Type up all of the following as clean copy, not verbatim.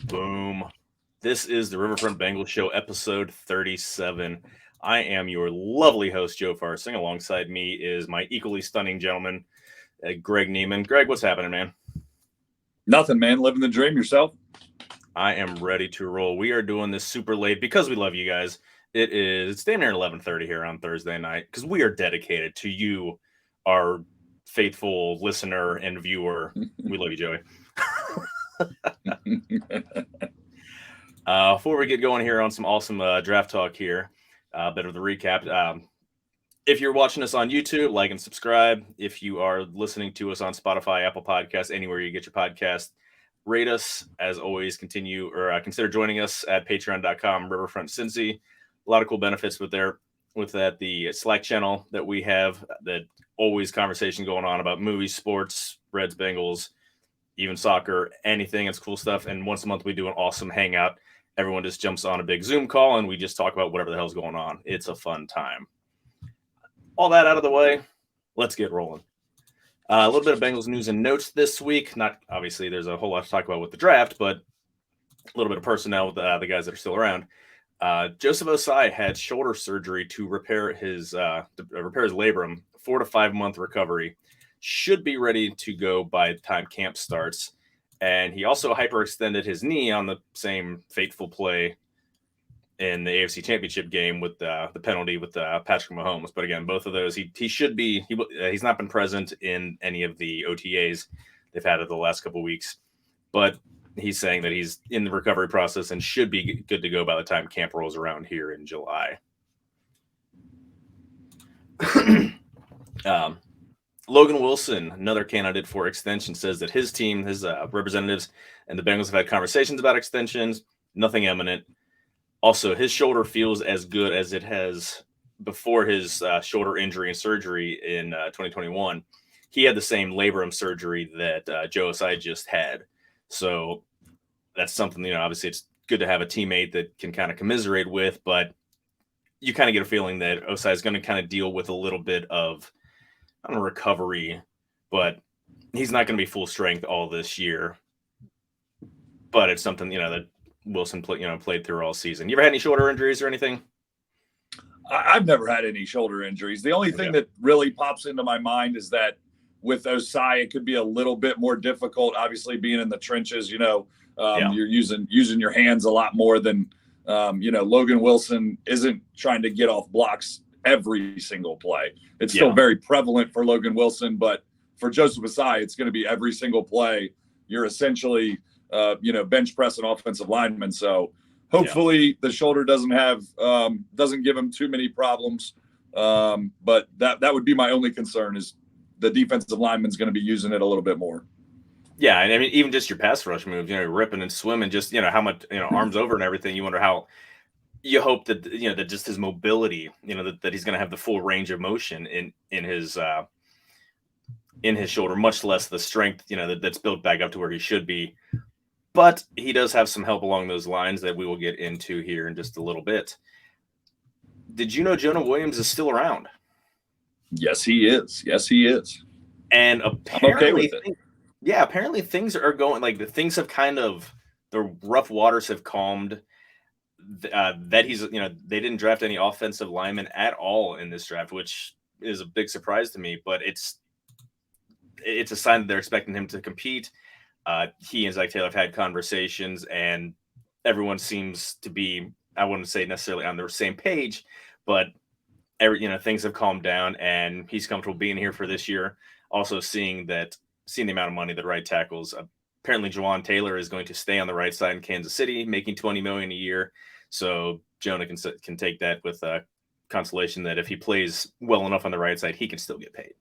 Boom. This is the Riverfront Bengals Show, episode 37. I am your lovely host, Joe Farsing. Alongside me is my equally stunning gentleman, Greg Neiman. Greg, what's happening, man? Nothing, man. Living the dream. Yourself? I am ready to roll. We are doing this super late because we love you guys. It's damn near 11:30 here on Thursday night because we are dedicated to you, our faithful listener and viewer. We love you, Joey. Before we get going here on some awesome draft talk here, a bit of the recap. If you're watching us on YouTube, like and subscribe. If you are listening to us on Spotify, Apple Podcasts, anywhere you get your podcast, rate us. As always, consider joining us at patreon.com, Riverfront Cincy. A lot of cool benefits with that. The Slack channel that we have, that always conversation going on about movies, sports, Reds, Bengals, even soccer, anything. It's cool stuff. And once a month, we do an awesome hangout. Everyone just jumps on a big Zoom call, and we just talk about whatever the hell's going on. It's a fun time. All that out of the way, let's get rolling. A little bit of Bengals news and notes this week. Not obviously, there's a whole lot to talk about with the draft, but a little bit of personnel with the guys that are still around. Joseph Ossai had shoulder surgery to repair his labrum. 4 to 5 month recovery. Should be ready to go by the time camp starts. And he also hyperextended his knee on the same fateful play in the AFC Championship game with the penalty with Patrick Mahomes. But again, both of those, he's not been present in any of the OTAs they've had over the last couple of weeks. But he's saying that he's in the recovery process and should be good to go by the time camp rolls around here in July. Logan Wilson, another candidate for extension, says that his team, his representatives, and the Bengals have had conversations about extensions. Nothing imminent. Also, his shoulder feels as good as it has before his shoulder injury and surgery in 2021. He had the same labrum surgery that Joe Ossai just had. So that's something, obviously it's good to have a teammate that can kind of commiserate with, but you kind of get a feeling that Ossai is going to kind of deal with a little bit of recovery, but he's not going to be full strength all this year. But it's something, that Wilson played through all season. You ever had any shoulder injuries or anything? I've never had any shoulder injuries. The only thing that really pops into my mind is that with Ossai, it could be a little bit more difficult. Obviously, being in the trenches, you're using your hands a lot more than Logan Wilson isn't trying to get off blocks every single play. It's still very prevalent for Logan Wilson, but for Joseph Ossai, it's going to be every single play. You're essentially, bench press an offensive lineman. So hopefully the shoulder doesn't give him too many problems. But that would be my only concern, is the defensive lineman's going to be using it a little bit more. Yeah, and I mean, even just your pass rush moves, ripping and swimming, just, how much, arms over and everything. You wonder how. You hope that that just his mobility, that he's going to have the full range of motion in his shoulder, much less the strength, that's built back up to where he should be. But he does have some help along those lines that we will get into here in just a little bit. Did you know Jonah Williams is still around? Yes, he is. And apparently, I'm okay with it. Apparently things are going, like, the things have the rough waters have calmed. That he's, they didn't draft any offensive linemen at all in this draft, which is a big surprise to me, but it's a sign that they're expecting him to compete. He and Zach Taylor have had conversations, and everyone seems to be, I wouldn't say necessarily on the same page, but things have calmed down, and he's comfortable being here for this year. Also seeing the amount of money that right tackles. Apparently, Juwan Taylor is going to stay on the right side in Kansas City, making $20 million a year. So Jonah can take that with consolation that if he plays well enough on the right side, he can still get paid.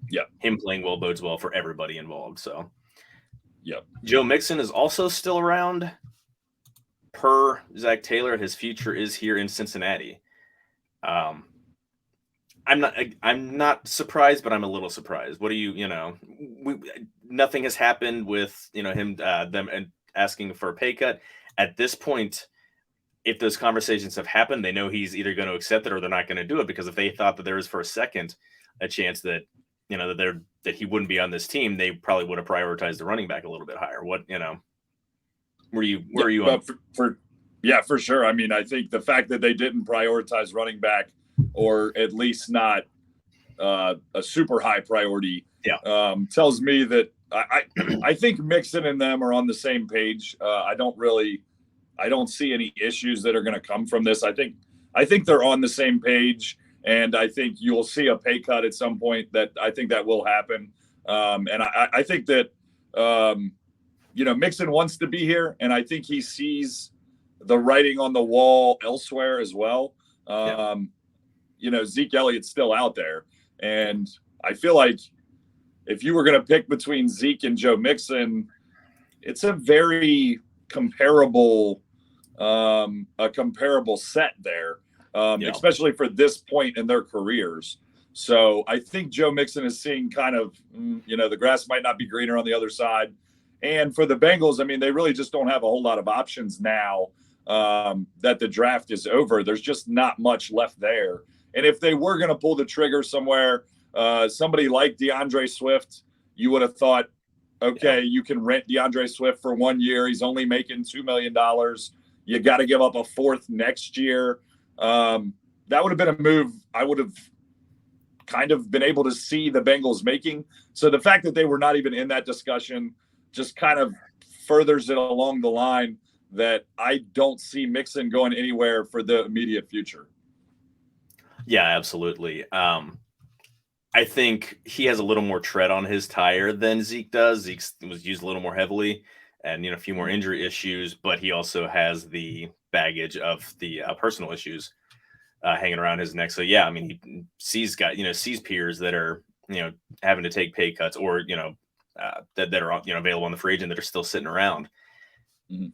Yeah, him playing well bodes well for everybody involved. So, yep. Joe Mixon is also still around. Per Zach Taylor, his future is here in Cincinnati. I'm not surprised, but I'm a little surprised. What do you nothing has happened with, him, them and asking for a pay cut at this point. If those conversations have happened, they know he's either going to accept it or they're not going to do it, because if they thought that there was for a second a chance that, that he wouldn't be on this team, they probably would have prioritized the running back a little bit higher. Where are you on? For sure. I mean, I think the fact that they didn't prioritize running back, or at least not a super high priority, tells me that I think Mixon and them are on the same page. I don't see any issues that are going to come from this. I think they're on the same page, and I think you'll see a pay cut at some point. I think that will happen. And I think that Mixon wants to be here, and I think he sees the writing on the wall elsewhere as well. Zeke Elliott's still out there, and I feel like if you were going to pick between Zeke and Joe Mixon, it's a very comparable set there, especially for this point in their careers. So I think Joe Mixon is seeing kind of, the grass might not be greener on the other side. And for the Bengals, I mean, they really just don't have a whole lot of options now that the draft is over. There's just not much left there. And if they were going to pull the trigger somewhere, somebody like DeAndre Swift, you would have thought, okay, you can rent DeAndre Swift for 1 year. He's only making $2 million. You got to give up a fourth next year. That would have been a move I would have kind of been able to see the Bengals making. So the fact that they were not even in that discussion just kind of furthers it along the line that I don't see Mixon going anywhere for the immediate future. Yeah, absolutely. I think he has a little more tread on his tire than Zeke does. Zeke was used a little more heavily and, a few more injury issues, but he also has the baggage of the personal issues hanging around his neck. So, yeah, I mean, he sees peers that are, having to take pay cuts or, that are, available on the free agent that are still sitting around. Mm-hmm.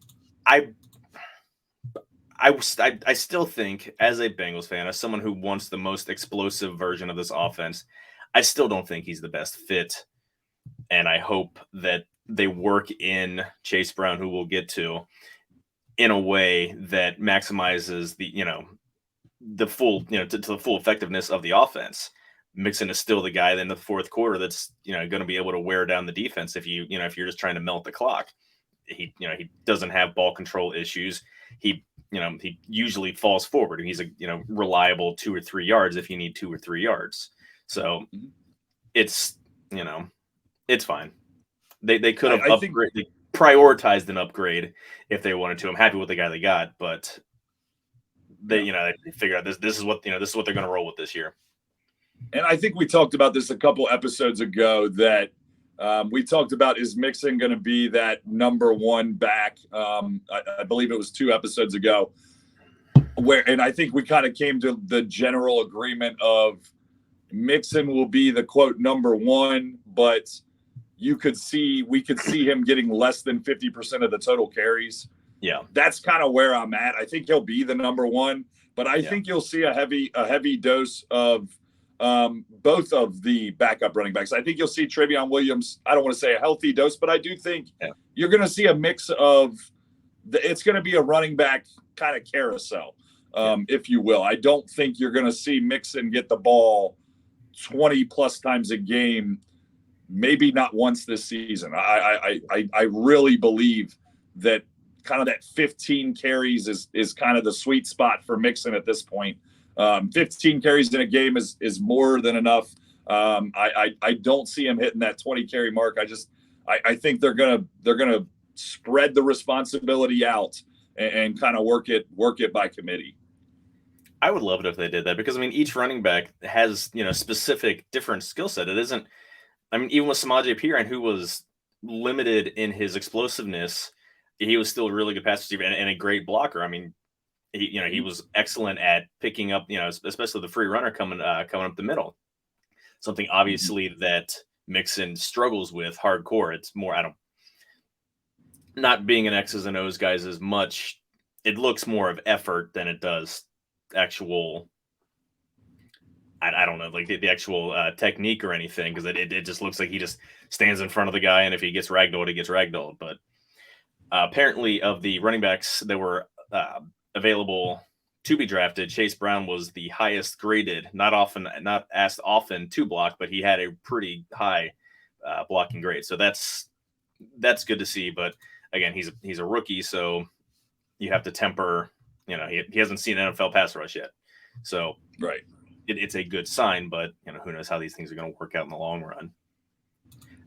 I still think, as a Bengals fan, as someone who wants the most explosive version of this offense, I still don't think he's the best fit. And I hope that they work in Chase Brown, who we'll get to, in a way that maximizes the full, to the full effectiveness of the offense. Mixon is still the guy in the fourth quarter that's, going to be able to wear down the defense if if you're just trying to melt the clock. He doesn't have ball control issues. He usually falls forward, and he's a reliable 2 or 3 yards if you need 2 or 3 yards. So it's it's fine. They could have they prioritized an upgrade if they wanted to. I'm happy with the guy they got, but they they figure out this is what they're going to roll with this year. And I think we talked about this a couple episodes ago that we talked about, is Mixon going to be that number one back? I believe it was 2 episodes ago, and I think we kind of came to the general agreement of Mixon will be the quote number one, but we could see him getting less than 50% of the total carries. Yeah, that's kind of where I'm at. I think he'll be the number one, but I think you'll see a heavy dose of both of the backup running backs. I think you'll see Trevion Williams. I don't want to say a healthy dose, but I do think you're going to see a mix of it's going to be a running back kind of carousel, if you will. I don't think you're going to see Mixon get the ball 20 plus times a game. Maybe not once this season. I really believe that kind of that 15 carries is kind of the sweet spot for Mixon at this point. 15 carries in a game is more than enough. I don't see him hitting that 20 carry mark. I think they're gonna spread the responsibility out and kind of work it by committee. I would love it if they did that, because each running back has specific different skill set. It isn't. Even with Samaje Perine, who was limited in his explosiveness, he was still a really good pass receiver and a great blocker. He was excellent at picking up, especially the free runner coming up the middle. Something obviously that Mixon struggles with hardcore. It's more, not being an X's and O's guys as much. It looks more of effort than it does actual. I don't know, like the actual technique or anything, because it just looks like he just stands in front of the guy, and if he gets ragdolled, he gets ragdolled. But apparently, of the running backs that were available to be drafted, Chase Brown was the highest graded. Not asked often to block, but he had a pretty high blocking grade. So that's good to see. But again, he's a rookie, so you have to temper. He hasn't seen NFL pass rush yet, so right. It's a good sign, but who knows how these things are going to work out in the long run.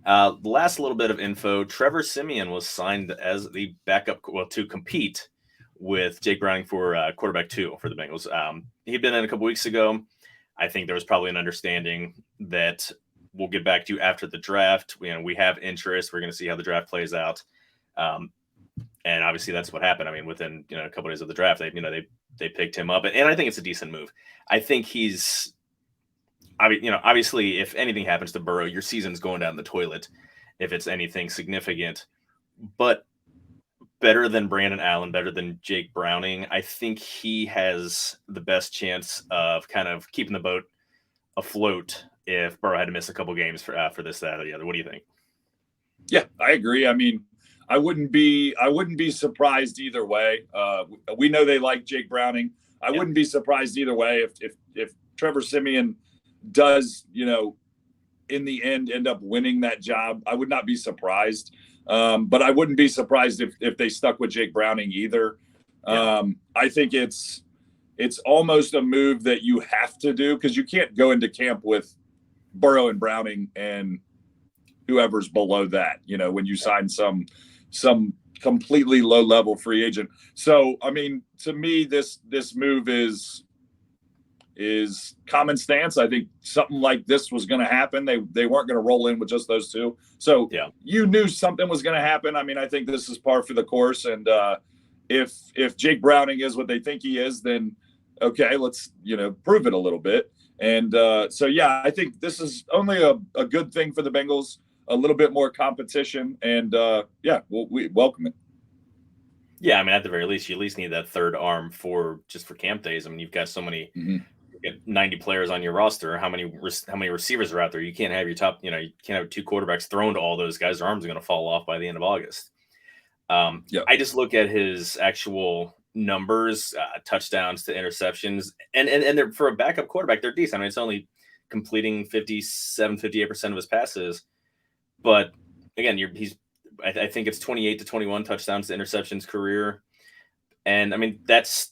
The last little bit of info: Trevor Siemian was signed as the backup, to compete with Jake Browning for quarterback 2 for the Bengals. He'd been in a couple weeks ago. I think there was probably an understanding that we'll get back to you after the draft. We have interest. We're going to see how the draft plays out. And obviously that's what happened. I mean, within a couple days of the draft, they picked him up, and I think it's a decent move. I think obviously, if anything happens to Burrow, your season's going down the toilet if it's anything significant. But better than Brandon Allen, better than Jake Browning, I think he has the best chance of kind of keeping the boat afloat if Burrow had to miss a couple games for this, that, or the other. What do you think? Yeah, I agree. I mean, I wouldn't be surprised either way. We know they like Jake Browning. I wouldn't be surprised either way if Trevor Siemian does, in the end up winning that job. I would not be surprised. But I wouldn't be surprised if they stuck with Jake Browning either. I think it's almost a move that you have to do, because you can't go into camp with Burrow and Browning and whoever's below that, when you sign some completely low-level free agent. So, I mean, to me, this move is common stance. I think something like this was going to happen. They weren't going to roll in with just those two. So you knew something was going to happen. I mean, I think this is par for the course. And if Jake Browning is what they think he is, then okay, let's, prove it a little bit. And I think this is only a good thing for the Bengals, a little bit more competition. And we welcome it. Yeah, I mean, at the very least, you at least need that third arm for camp days. I mean, you've got so many, 90 players on your roster. How many receivers are out there? You can't have your top, you can't have 2 quarterbacks thrown to all those guys. Their arms are going to fall off by the end of August. I just look at his actual numbers, touchdowns to interceptions, and they're, for a backup quarterback, they're decent. I mean, it's only completing 58% of his passes, but again, I think it's 28 to 21 touchdowns to interceptions career. And I mean, that's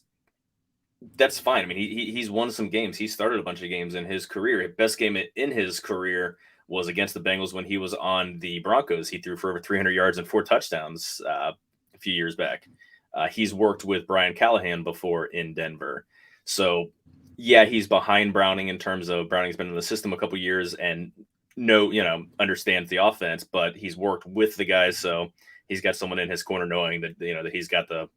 fine. I mean, he's won some games. He started a bunch of games in his career. His best game in his career was against the Bengals when he was on the Broncos. He threw for over 300 yards and 4 touchdowns a few years back. He's worked with Brian Callahan before in Denver. So yeah, he's behind Browning in terms of Browning's been in the system a couple years and understands the offense, but he's worked with the guys. So he's got someone in his corner knowing that, that he's got the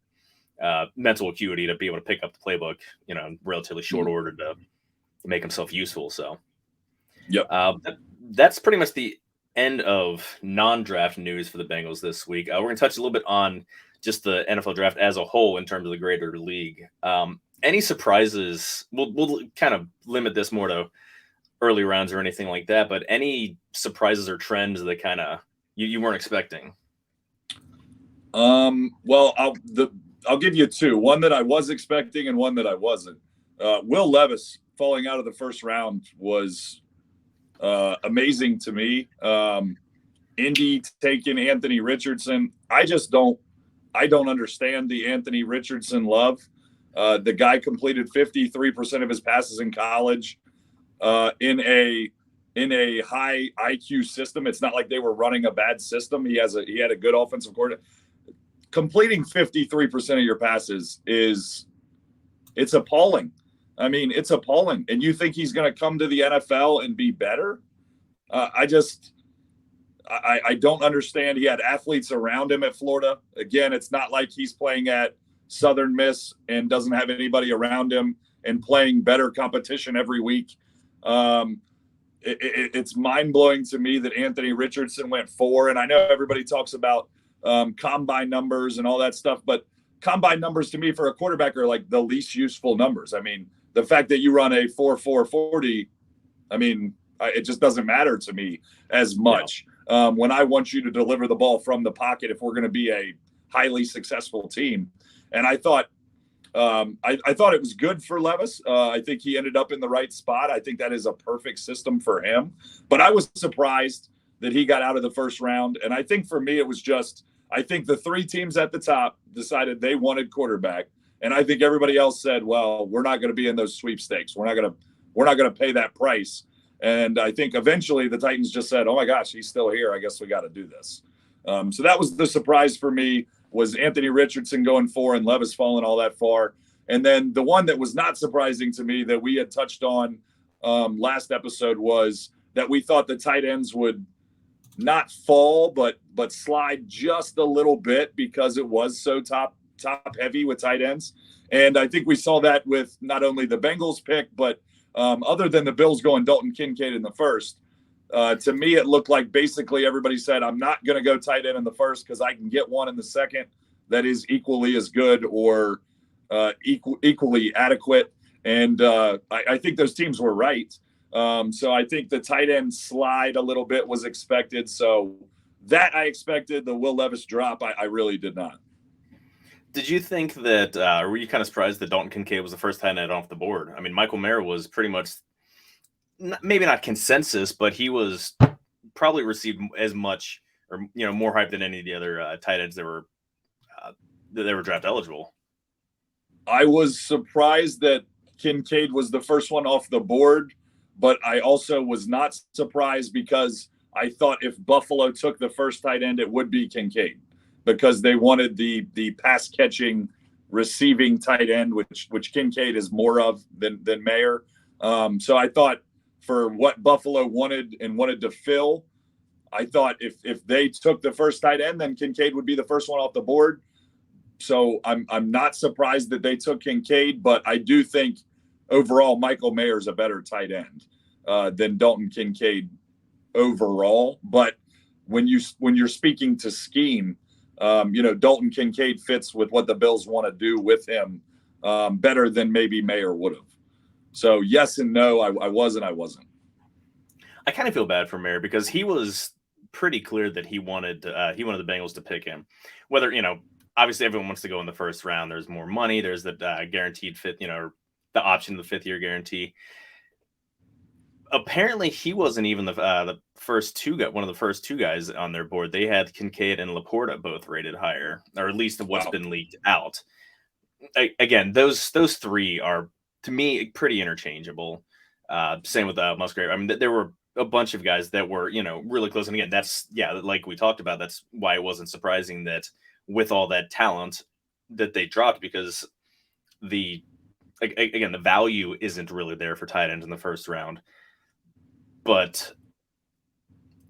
mental acuity to be able to pick up the playbook, in relatively short order to make himself useful. So that's pretty much the end of non-draft news for the Bengals this week. We're going to touch a little bit on just the NFL draft as a whole in terms of the greater league. Any surprises? We'll kind of limit this more to early rounds or anything like that, but any surprises or trends that kind of you weren't expecting? Well, I'll give you 2. One that I was expecting and one that I wasn't. Will Levis falling out of the first round was amazing to me. Indy taking Anthony Richardson. I don't understand the Anthony Richardson love. The guy completed 53% of his passes in college in a high IQ system. It's not like they were running a bad system. He had a good offensive coordinator. Completing 53% of your passes it's appalling. I mean, it's appalling. And you think he's going to come to the NFL and be better? I don't understand. He had athletes around him at Florida. Again, it's not like he's playing at Southern Miss and doesn't have anybody around him and playing better competition every week. It's mind-blowing to me that Anthony Richardson went 4. And I know everybody talks about combine numbers and all that stuff, but combine numbers to me for a quarterback are like the least useful numbers. I mean, the fact that you run a 4.40, I mean, it just doesn't matter to me as much. When I want you to deliver the ball from the pocket, if we're going to be a highly successful team. And I thought it was good for Levis. I think he ended up in the right spot. I think that is a perfect system for him, but I was surprised that he got out of the first round. And I think for me, it was just I think the three teams at the top decided they wanted quarterback, and I think everybody else said, "Well, we're not going to be in those sweepstakes. We're not going to pay that price." And I think eventually the Titans just said, "Oh my gosh, he's still here. I guess we got to do this." So that was the surprise for me, was Anthony Richardson going 4 and Levis falling all that far. And then the one that was not surprising to me that we had touched on last episode was that we thought the tight ends would not fall, but slide just a little bit because it was so top heavy with tight ends. And I think we saw that with not only the Bengals pick, but other than the Bills going Dalton Kincaid in the first, to me, it looked like basically everybody said, I'm not going to go tight end in the first because I can get one in the second that is equally as good or equally adequate. And I think those teams were right. So I think the tight end slide a little bit was expected. So that I expected. The Will Levis drop, I really did not. Did you think that, were you kind of surprised that Dalton Kincaid was the first tight end off the board? I mean, Michael Mayer was pretty much, maybe not consensus, but he was probably received as much or, more hype than any of the other tight ends that were draft eligible. I was surprised that Kincaid was the first one off the board, but I also was not surprised because I thought if Buffalo took the first tight end, it would be Kincaid, because they wanted the pass catching receiving tight end, which Kincaid is more of than Mayer. So I thought for what Buffalo wanted to fill, I thought if they took the first tight end, then Kincaid would be the first one off the board. So I'm not surprised that they took Kincaid, but I do think overall Michael Mayer is a better tight end than Dalton Kincaid overall. But when you're speaking to scheme, Dalton Kincaid fits with what the Bills want to do with him better than maybe Mayer would have. So yes and no, I was and I wasn't. I kind of feel bad for Mayer because he was pretty clear that he wanted the Bengals to pick him. Whether, obviously everyone wants to go in the first round. There's more money. There's the guaranteed fifth, the option of the 5th-year guarantee. Apparently he wasn't even the first two one of the first two guys on their board. They had Kincaid and Laporta both rated higher, or at least what's been leaked out. Again, those three are, to me, pretty interchangeable. Same with Musgrave. I mean, there were a bunch of guys that were, really close. And again, that's, like we talked about, that's why it wasn't surprising that with all that talent that they dropped, because the value isn't really there for tight ends in the first round. But,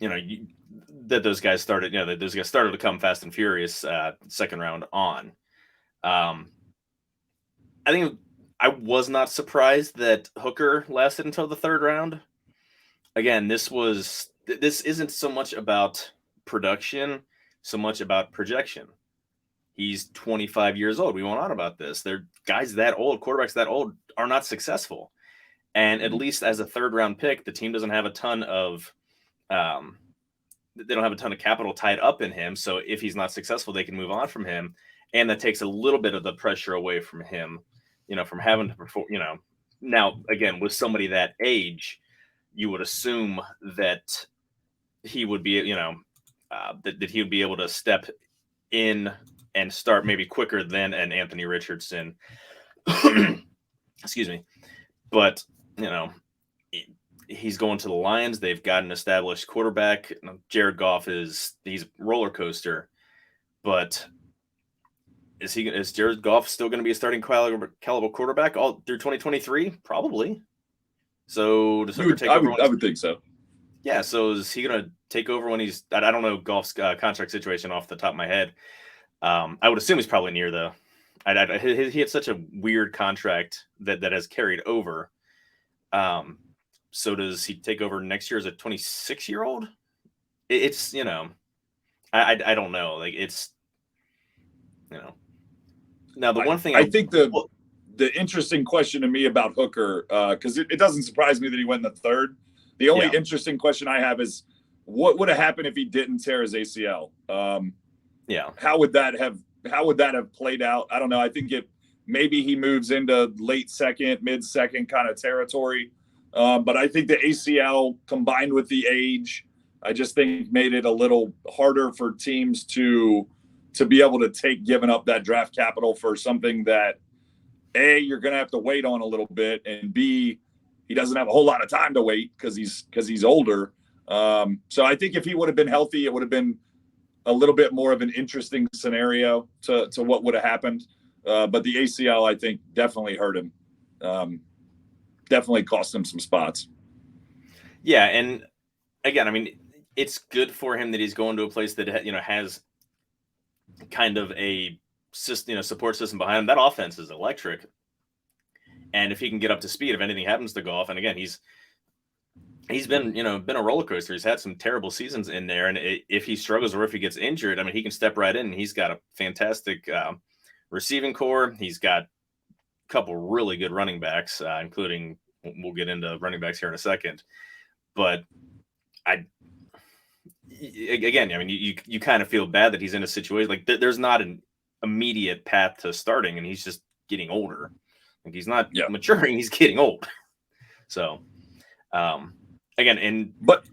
that those guys started to come fast and furious second round on. I think I was not surprised that Hooker lasted until the 3rd round. Again, this isn't so much about production, so much about projection. He's 25 years old. We went on about this. They're guys that old, quarterbacks that old are not successful. And at least as a 3rd round pick, the team doesn't have a ton of capital tied up in him. So if he's not successful, they can move on from him. And that takes a little bit of the pressure away from him, from having to perform, now again, with somebody that age, you would assume that he would be, that he would be able to step in and start maybe quicker than an Anthony Richardson. Excuse me. But, he's going to the Lions. They've got an established quarterback. Jared Goff he's a roller coaster. But is Jared Goff still going to be a starting caliber quarterback all through 2023? Probably. So does Hooker take over? I would think so. Yeah. So is he going to take over when he's? I don't know Goff's contract situation off the top of my head. I would assume he's probably near the. He had such a weird contract that has carried over. So does he take over next year as a 26-year-old? It's I don't know. Like it's Now the one thing I think the interesting question to me about Hooker, because it doesn't surprise me that he went in the 3rd. The only interesting question I have is what would have happened if he didn't tear his ACL? How would that have played out? I don't know. I think maybe he moves into late 2nd, mid 2nd kind of territory. But I think the ACL combined with the age, I just think made it a little harder for teams to to be able to take giving up that draft capital for something that A, you're going to have to wait on a little bit, and B, he doesn't have a whole lot of time to wait because he's older. So I think if he would have been healthy, it would have been a little bit more of an interesting scenario to what would have happened. But the ACL, I think, definitely hurt him. Definitely cost him some spots. Yeah, and again, I mean, it's good for him that he's going to a place that has kind of a system, support system behind him. That offense is electric, and if he can get up to speed, if anything happens to Goff, and again, he's been a roller coaster. He's had some terrible seasons in there, and if he struggles or if he gets injured, I mean, he can step right in. And he's got a fantastic receiving core. He's got a couple really good running backs, including, we'll get into running backs here in a second. But I mean, you kind of feel bad that he's in a situation like there's not an immediate path to starting, and he's just getting older. Like he's not maturing; he's getting old. So, but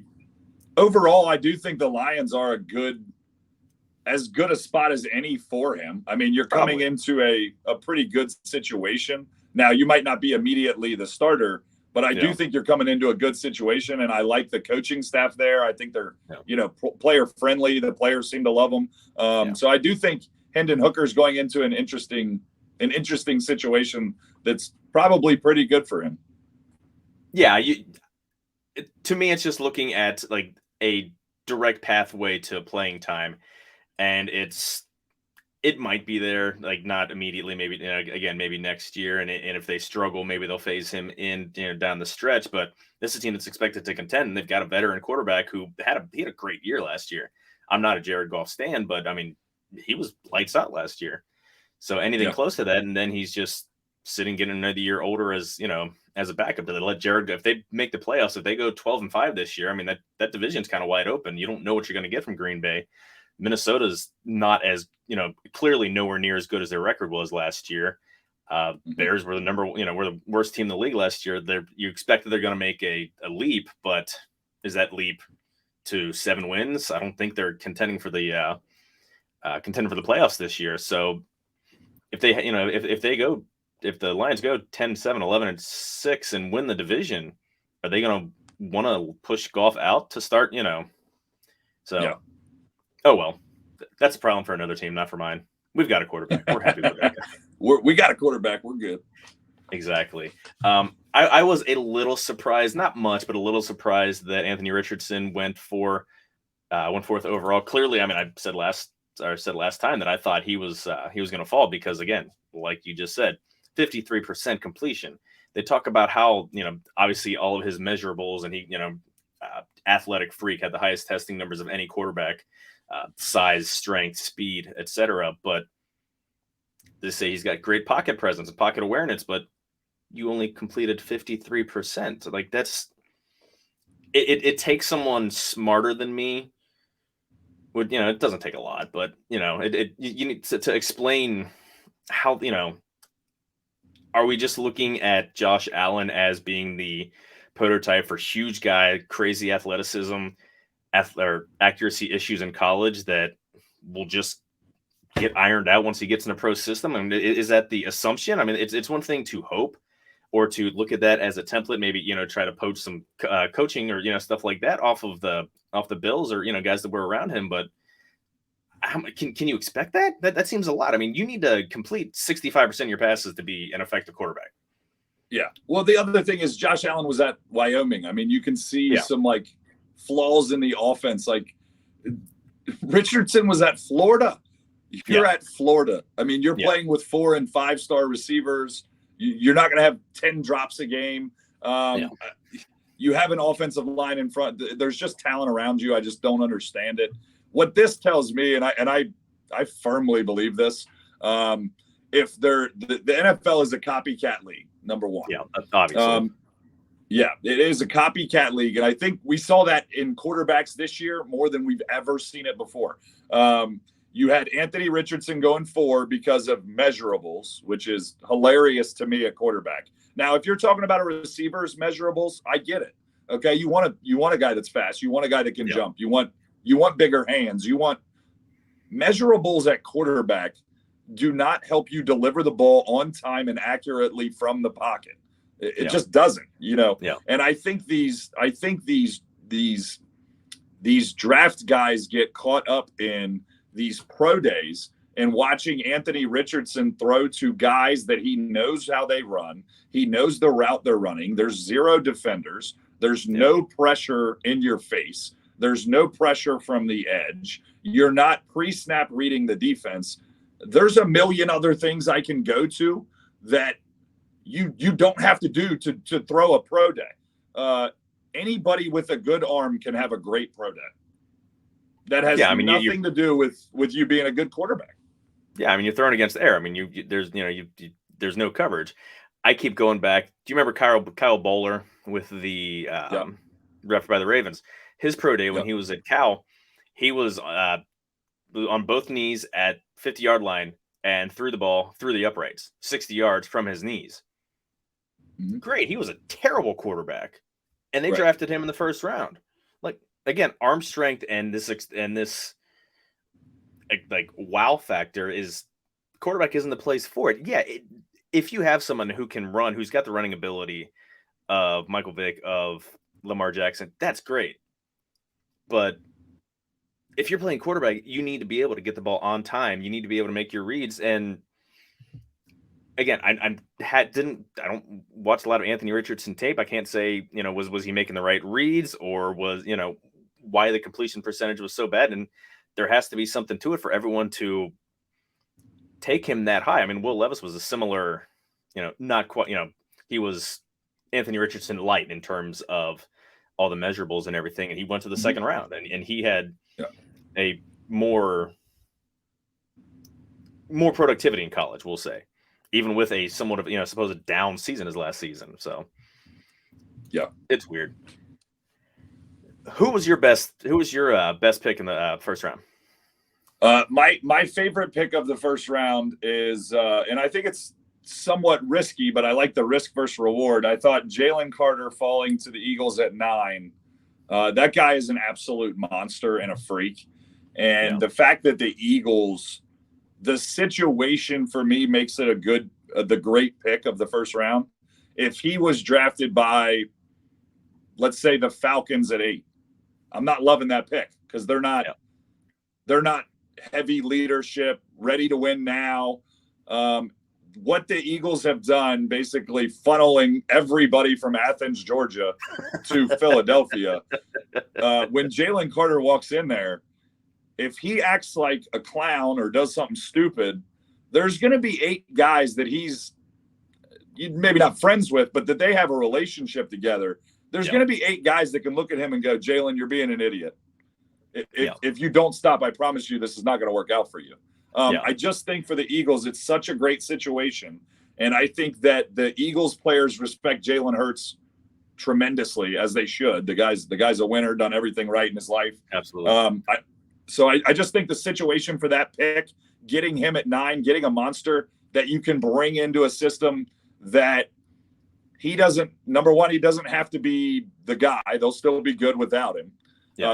overall, I do think the Lions are as good a spot as any for him. I mean, you're coming into a pretty good situation. Now, you might not be immediately the starter, but I do think you're coming into a good situation, and I like the coaching staff there. I think they're, player friendly. The players seem to love them. So I do think Hendon Hooker's going into an interesting situation that's probably pretty good for him. Yeah, to me, it's just looking at like a direct pathway to playing time, and it might be there, like not immediately, maybe again, maybe next year. And if they struggle, maybe they'll phase him in down the stretch. But this is a team that's expected to contend. And they've got a veteran quarterback who had a great year last year. I'm not a Jared Goff stan, but I mean, he was lights out last year. So anything close to that, and then he's just sitting, getting another year older as a backup. Do they let Jared go? If they make the playoffs, if they go 12-5 this year, I mean, that division's kind of wide open. You don't know what you're going to get from Green Bay. Minnesota's not as, clearly nowhere near as good as their record was last year. Bears were were the worst team in the league last year. You expect that they're going to make a leap, but is that leap to 7 wins? I don't think they're contending for the playoffs this year. So if they, if the Lions go 10-7, 11-6 and win the division, are they going to want to push Goff out to start? Oh, well, that's a problem for another team, not for mine. We've got a quarterback. We're happy with that. We got a quarterback. We're good. Exactly. I was a little surprised, not much, but a little surprised that Anthony Richardson went fourth overall. Clearly, I mean, I said last time that I thought he was going to fall because, again, like you just said, 53% completion. They talk about how, obviously all of his measurables, and he, athletic freak, had the highest testing numbers of any quarterback. Size, strength, speed, etc. But they say he's got great pocket presence and pocket awareness, but you only completed 53%. Like it takes someone smarter than me. It doesn't take a lot, but you need to explain how, are we just looking at Josh Allen as being the prototype for huge guy, crazy athleticism, or accuracy issues in college that will just get ironed out once he gets in a pro system? I mean, is that the assumption? I mean, it's one thing to hope or to look at that as a template, maybe, try to poach some coaching or, stuff like that off the Bills or, guys that were around him. But can you expect that? That seems a lot. I mean, you need to complete 65% of your passes to be an effective quarterback. Yeah. Well, the other thing is Josh Allen was at Wyoming. I mean, you can see some flaws in the offense. Like Richardson was at Florida. If you're at Florida, I mean, you're playing with 4- and 5-star receivers. You're not going to have 10 drops a game. You have an offensive line in front. There's just talent around you. I just don't understand it. What this tells me, and I firmly believe this, if the NFL is a copycat league, number one. Yeah, obviously. It is a copycat league, and I think we saw that in quarterbacks this year more than we've ever seen it before. You had Anthony Richardson going 4 because of measurables, which is hilarious to me at quarterback. Now, if you're talking about a receiver's measurables, I get it. Okay, you want a guy that's fast. You want a guy that can jump. You want bigger hands. You want measurables at quarterback do not help you deliver the ball on time and accurately from the pocket. It just doesn't, Yeah. And I think these draft guys get caught up in these pro days and watching Anthony Richardson throw to guys that he knows how they run. He knows the route they're running. There's zero defenders. There's no pressure in your face. There's no pressure from the edge. You're not pre-snap reading the defense. There's a million other things I can go to that you don't have to do to throw a pro day. Anybody with a good arm can have a great pro day. That has nothing to do with you being a good quarterback. Yeah, I mean, you're throwing against the air. I mean, there's no coverage. I keep going back. Do you remember Kyle Bowler with the ref by the Ravens? His pro day when he was at Cal, he was on both knees at 50-yard line and threw the ball through the uprights, 60 yards from his knees. Mm-hmm. Great. He was a terrible quarterback, and they drafted him in the first round. Like, again, arm strength and this like wow factor is quarterback isn't the place for it. Yeah, if you have someone who can run, who's got the running ability of Michael Vick, of Lamar Jackson, that's great. But if you're playing quarterback, you need to be able to get the ball on time. You need to be able to make your reads. And again, I don't watch a lot of Anthony Richardson tape. I can't say, was he making the right reads, or was, why the completion percentage was so bad. And there has to be something to it for everyone to take him that high. I mean, Will Levis was a similar, not quite, he was Anthony Richardson light in terms of all the measurables and everything. And he went to the second round, and he had a more productivity in college, we'll say, even with a somewhat of, supposed down season his last season. So it's weird. Who was your best pick in the first round? My favorite pick of the first round is, and I think it's somewhat risky, but I like the risk versus reward. I thought Jalen Carter falling to the Eagles at 9. That guy is an absolute monster and a freak. And the fact that the Eagles, the situation for me makes it the great pick of the first round. If he was drafted by, let's say, the Falcons at 8, I'm not loving that pick because they're not heavy leadership, ready to win now. What the Eagles have done, basically funneling everybody from Athens, Georgia to Philadelphia. When Jalen Carter walks in there, if he acts like a clown or does something stupid, there's going to be 8 guys that he's maybe not friends with, but that they have a relationship together. There's going to be 8 guys that can look at him and go, Jalen, you're being an idiot. If you don't stop, I promise you this is not going to work out for you. I just think for the Eagles, it's such a great situation. And I think that the Eagles players respect Jalen Hurts tremendously, as they should. The guy's a winner, done everything right in his life. Absolutely. I just think the situation for that pick, getting him at 9, getting a monster that you can bring into a system that he doesn't have to be the guy. They'll still be good without him.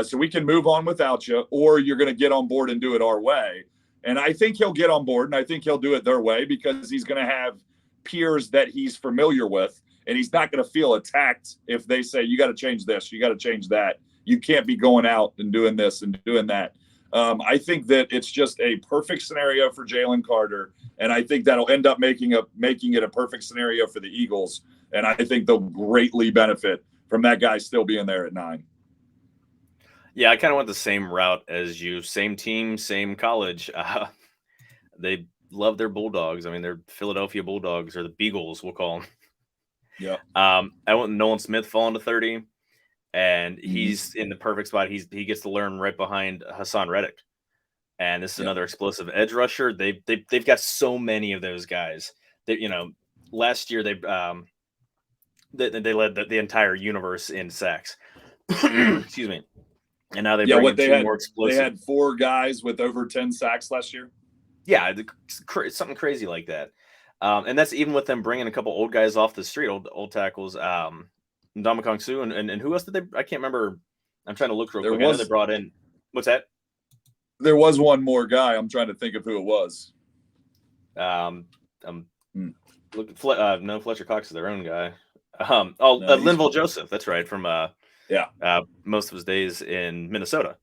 So we can move on without you, or you're going to get on board and do it our way. And I think he'll get on board, and I think he'll do it their way because he's going to have peers that he's familiar with, and he's not going to feel attacked if they say, you got to change this, you got to change that. You can't be going out and doing this and doing that. I think that it's just a perfect scenario for Jalen Carter, and I think that'll end up making it a perfect scenario for the Eagles, and I think they'll greatly benefit from that guy still being there at 9. Yeah, I kind of went the same route as you. Same team, same college. They love their Bulldogs. I mean, they're Philadelphia Bulldogs, or the Beagles, we'll call them. Yeah. I went Nolan Smith falling to 30, and he's in the perfect spot. He gets to learn right behind Hassan Reddick, and this is another explosive edge rusher. They've got so many of those guys. That last year they led the entire universe in sacks. Excuse me. And now they bring in 2 more explosive. They had 4 guys with over 10 sacks last year. Yeah, something crazy like that. And that's even with them bringing a couple old guys off the street, old tackles. Ndamukong Suh and who else did they? I can't remember. I'm trying to look real quick. I know they brought in. What's that? There was one more guy. I'm trying to think of who it was. No, Fletcher Cox is their own guy. No, Linval Joseph. That's right. From most of his days in Minnesota.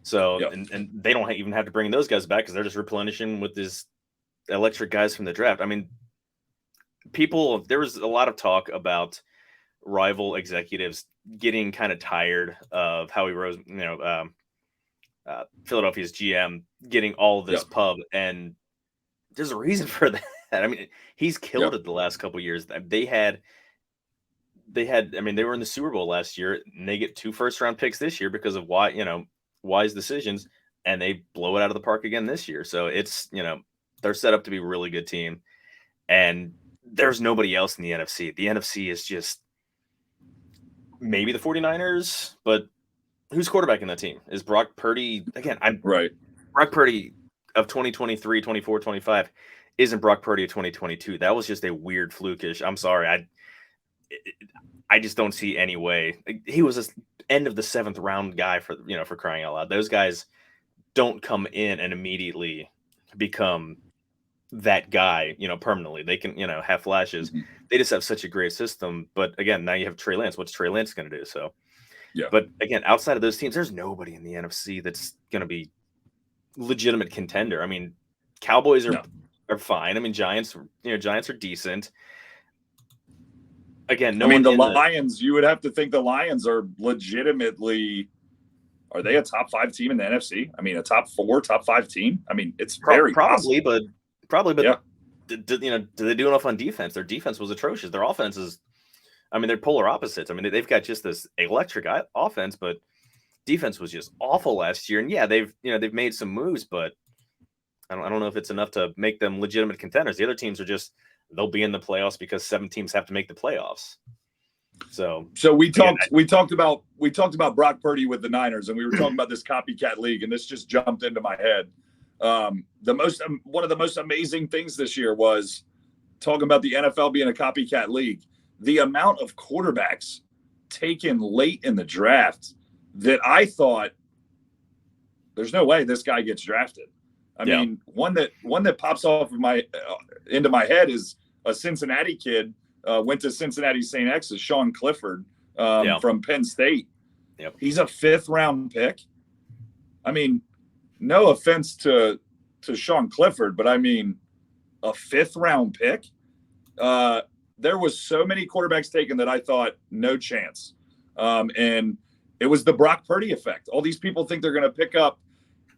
So, Yep. and they don't even have to bring those guys back because they're just replenishing with these electric guys from the draft. I mean, there was a lot of talk about rival executives getting kind of tired of Howie Rose, Philadelphia's GM getting all of this pub, and there's a reason for that. I mean, he's killed it the last couple of years. They were in the Super Bowl last year, and they get 2 first-round picks this year because of wise decisions, and they blow it out of the park again this year. So it's, they're set up to be a really good team, and there's nobody else in the NFC. The NFC is just maybe the 49ers, but who's quarterbacking that team? Is Brock Purdy again? Brock Purdy of 2023, 24, 25 isn't Brock Purdy of 2022. That was just a weird flukish. I'm sorry. I just don't see any way. He was an end of the 7th round guy for crying out loud. Those guys don't come in and immediately become that guy, permanently. They can, have flashes. Mm-hmm. They just have such a great system. But again, now you have Trey Lance. What's Trey Lance going to do? So, but again, outside of those teams, there's nobody in the NFC that's going to be legitimate contender. I mean, Cowboys are fine. I mean, Giants are decent. Again, the Lions, you would have to think the Lions are legitimately, are they a top 5 team in the NFC? I mean, a top 4, top 5 team? I mean, it's very probably, but do they do enough on defense? Their defense was atrocious. Their offense is, they're polar opposites. I mean, they've got just this electric offense, but defense was just awful last year. And they've made some moves, but I don't know if it's enough to make them legitimate contenders. The other teams are just, they'll be in the playoffs because 7 teams have to make the playoffs. So we talked about Brock Purdy with the Niners, and we were talking about this copycat league, and this just jumped into my head. One of the most amazing things this year was talking about the NFL being a copycat league. The amount of quarterbacks taken late in the draft that I thought there's no way this guy gets drafted. I mean, one that pops off of into my head is a Cincinnati kid, went to Cincinnati St. X's, Sean Clifford from Penn State. Yep. He's a 5th round pick. I mean, no offense to Sean Clifford, but I mean, a 5th round pick. There was so many quarterbacks taken that I thought no chance. And it was the Brock Purdy effect. All these people think they're going to pick up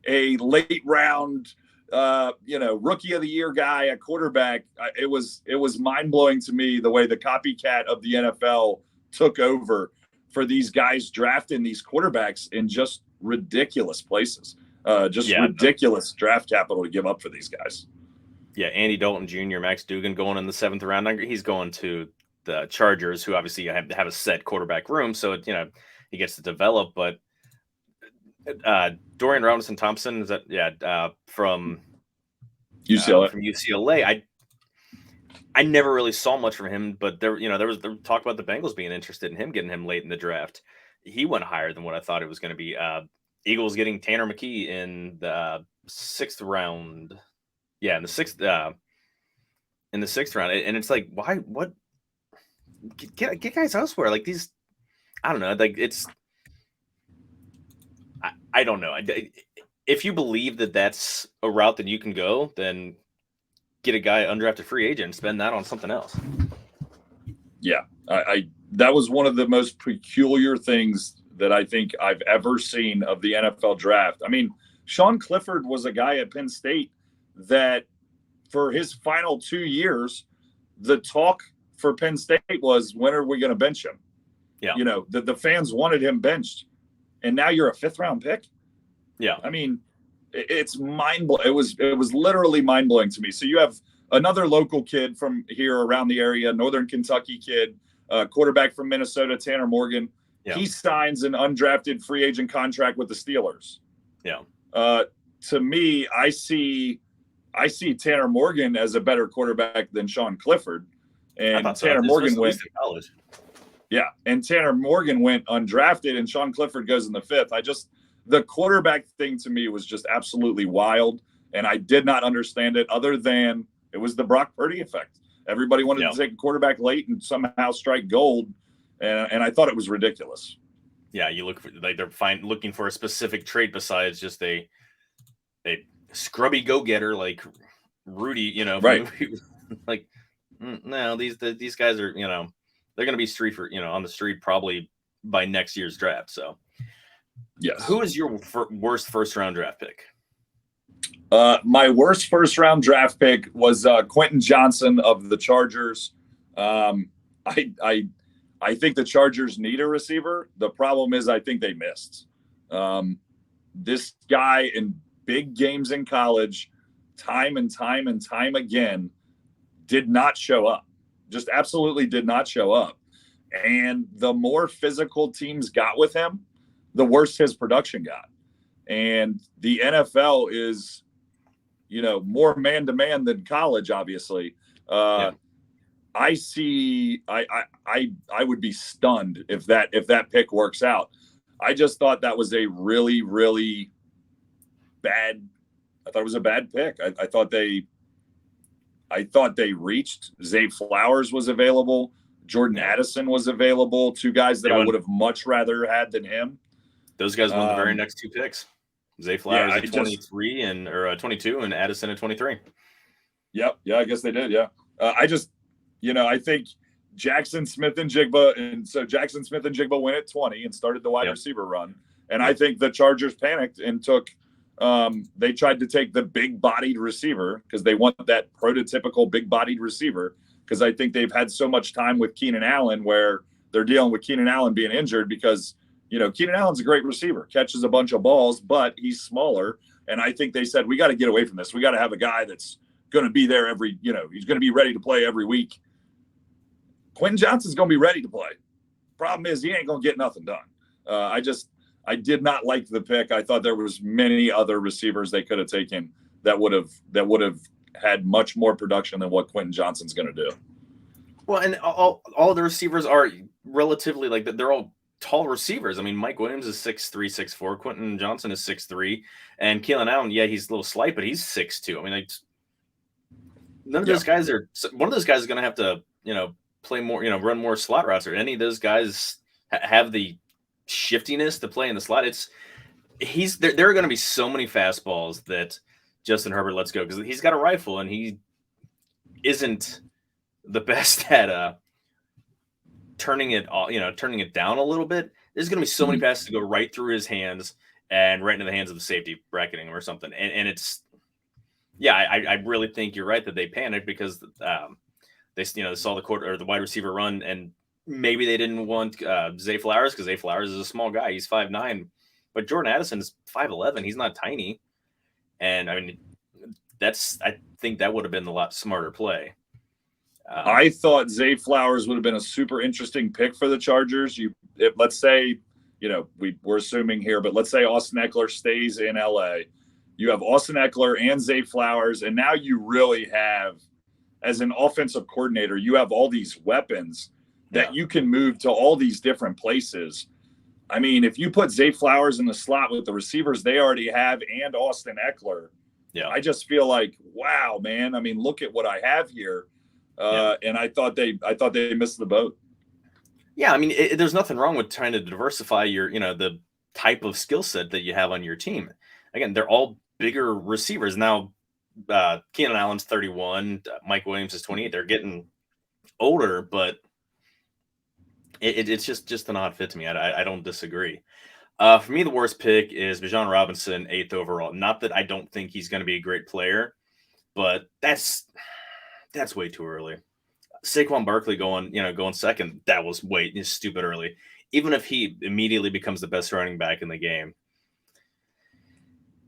a late round, rookie of the year guy, a quarterback. It was mind blowing to me the way the copycat of the NFL took over for these guys drafting these quarterbacks in just ridiculous places, ridiculous draft capital to give up for these guys. Yeah, Andy Dalton Jr., Max Duggan going in the 7th round. He's going to the Chargers, who obviously have a set quarterback room, so he gets to develop. But Dorian Robinson-Thompson, is that from UCLA? From UCLA, I never really saw much from him, but there was talk about the Bengals being interested in him, getting him late in the draft. He went higher than what I thought it was going to be. Eagles getting Tanner McKee in the 6th round. Yeah, in the 6th round, and it's like, why? What? Get guys elsewhere. Like these, I don't know. Like it's, I don't know. If you believe that that's a route that you can go, then get a guy undrafted free agent and spend that on something else. Yeah, that was one of the most peculiar things that I think I've ever seen of the NFL draft. I mean, Sean Clifford was a guy at Penn State that for his final 2 years, the talk for Penn State was, when are we going to bench him? Yeah. The fans wanted him benched, and now you're a 5th round pick. Yeah. I mean, it's mind-blowing. It was literally mind-blowing to me. So you have another local kid from here around the area, Northern Kentucky kid, quarterback from Minnesota, Tanner Morgan. Yeah. He signs an undrafted free agent contract with the Steelers. Yeah. To me, I see Tanner Morgan as a better quarterback than Sean Clifford. And Tanner Morgan went to college. Yeah. And Tanner Morgan went undrafted, and Sean Clifford goes in the 5th. the quarterback thing to me was just absolutely wild, and I did not understand it other than it was the Brock Purdy effect. Everybody wanted to take a quarterback late and somehow strike gold, and I thought it was ridiculous. Yeah, you look for like they're looking for a specific trait besides just a scrubby go-getter like Rudy, you know, right? Like, no, these guys are, you know, they're going to be on the street probably by next year's draft. So, yes. Who is your worst first round draft pick? My worst first round draft pick was Quentin Johnson of the Chargers. I think the Chargers need a receiver. The problem is I think they missed. This guy in big games in college, time and time and time again, did not show up. Just absolutely did not show up. And the more physical teams got with him, the worse his production got. And the NFL is, you know, more man-to-man than college, obviously. I would be stunned if that pick works out. I just thought that was a really, really bad. I thought it was a bad pick. I thought they reached. Zay Flowers was available. Jordan Addison was available. Two guys that I would have much rather had than him. Those guys won the very next two picks. Zay Flowers at 23 or 22, and Addison at 23. Yep. Yeah, I guess they did. Yeah. I think Jackson Smith-Njigba, and so Jackson Smith-Njigba went at 20 and started the wide receiver run. And I think the Chargers panicked and took. They tried to take the big-bodied receiver because they want that prototypical big-bodied receiver. Because I think they've had so much time with Keenan Allen where they're dealing with Keenan Allen being injured because, you know, Keenan Allen's a great receiver, catches a bunch of balls, but he's smaller. And I think they said, we got to get away from this. We got to have a guy that's going to be there he's going to be ready to play every week. Quentin Johnson's going to be ready to play. Problem is he ain't going to get nothing done. I did not like the pick. I thought there was many other receivers they could have taken that would have had much more production than what Quentin Johnson's going to do. Well, and all the receivers are relatively like they're all tall receivers. I mean, Mike Williams is 6'3", 6'4". Quentin Johnson is 6'3", and Keelan Allen, he's a little slight, but he's 6'2". I mean, none of those guys are. One of those guys is going to have to, play more, run more slot routes. Or any of those guys have the shiftiness to play in the slot. There are going to be so many fastballs that Justin Herbert lets go because he's got a rifle and he isn't the best at turning it down a little bit. There's going to be so many passes to go right through his hands and right into the hands of the safety bracketing or something. And it's, I really think you're right that they panicked because they saw the wide receiver run, and maybe they didn't want Zay Flowers because Zay Flowers is a small guy. He's 5'9", but Jordan Addison is 5'11". He's not tiny. And I mean, I think that would have been a lot smarter play. I thought Zay Flowers would have been a super interesting pick for the Chargers. Let's say, we're assuming here, but let's say Austin Eckler stays in LA. You have Austin Eckler and Zay Flowers, and now you really have, as an offensive coordinator, you have all these weapons that you can move to all these different places. I mean, if you put Zay Flowers in the slot with the receivers they already have and Austin Eckler, I just feel like, wow, man. I mean, look at what I have here. And I thought they missed the boat. Yeah, I mean, there's nothing wrong with trying to diversify your, the type of skill set that you have on your team. Again, they're all bigger receivers now. Keenan Allen's 31, Mike Williams is 28. They're getting older, but it's just an odd fit to me. I don't disagree. For me, the worst pick is Bijan Robinson, 8th overall. Not that I don't think he's going to be a great player, but that's way too early. Saquon Barkley going second, that was stupid early. Even if he immediately becomes the best running back in the game,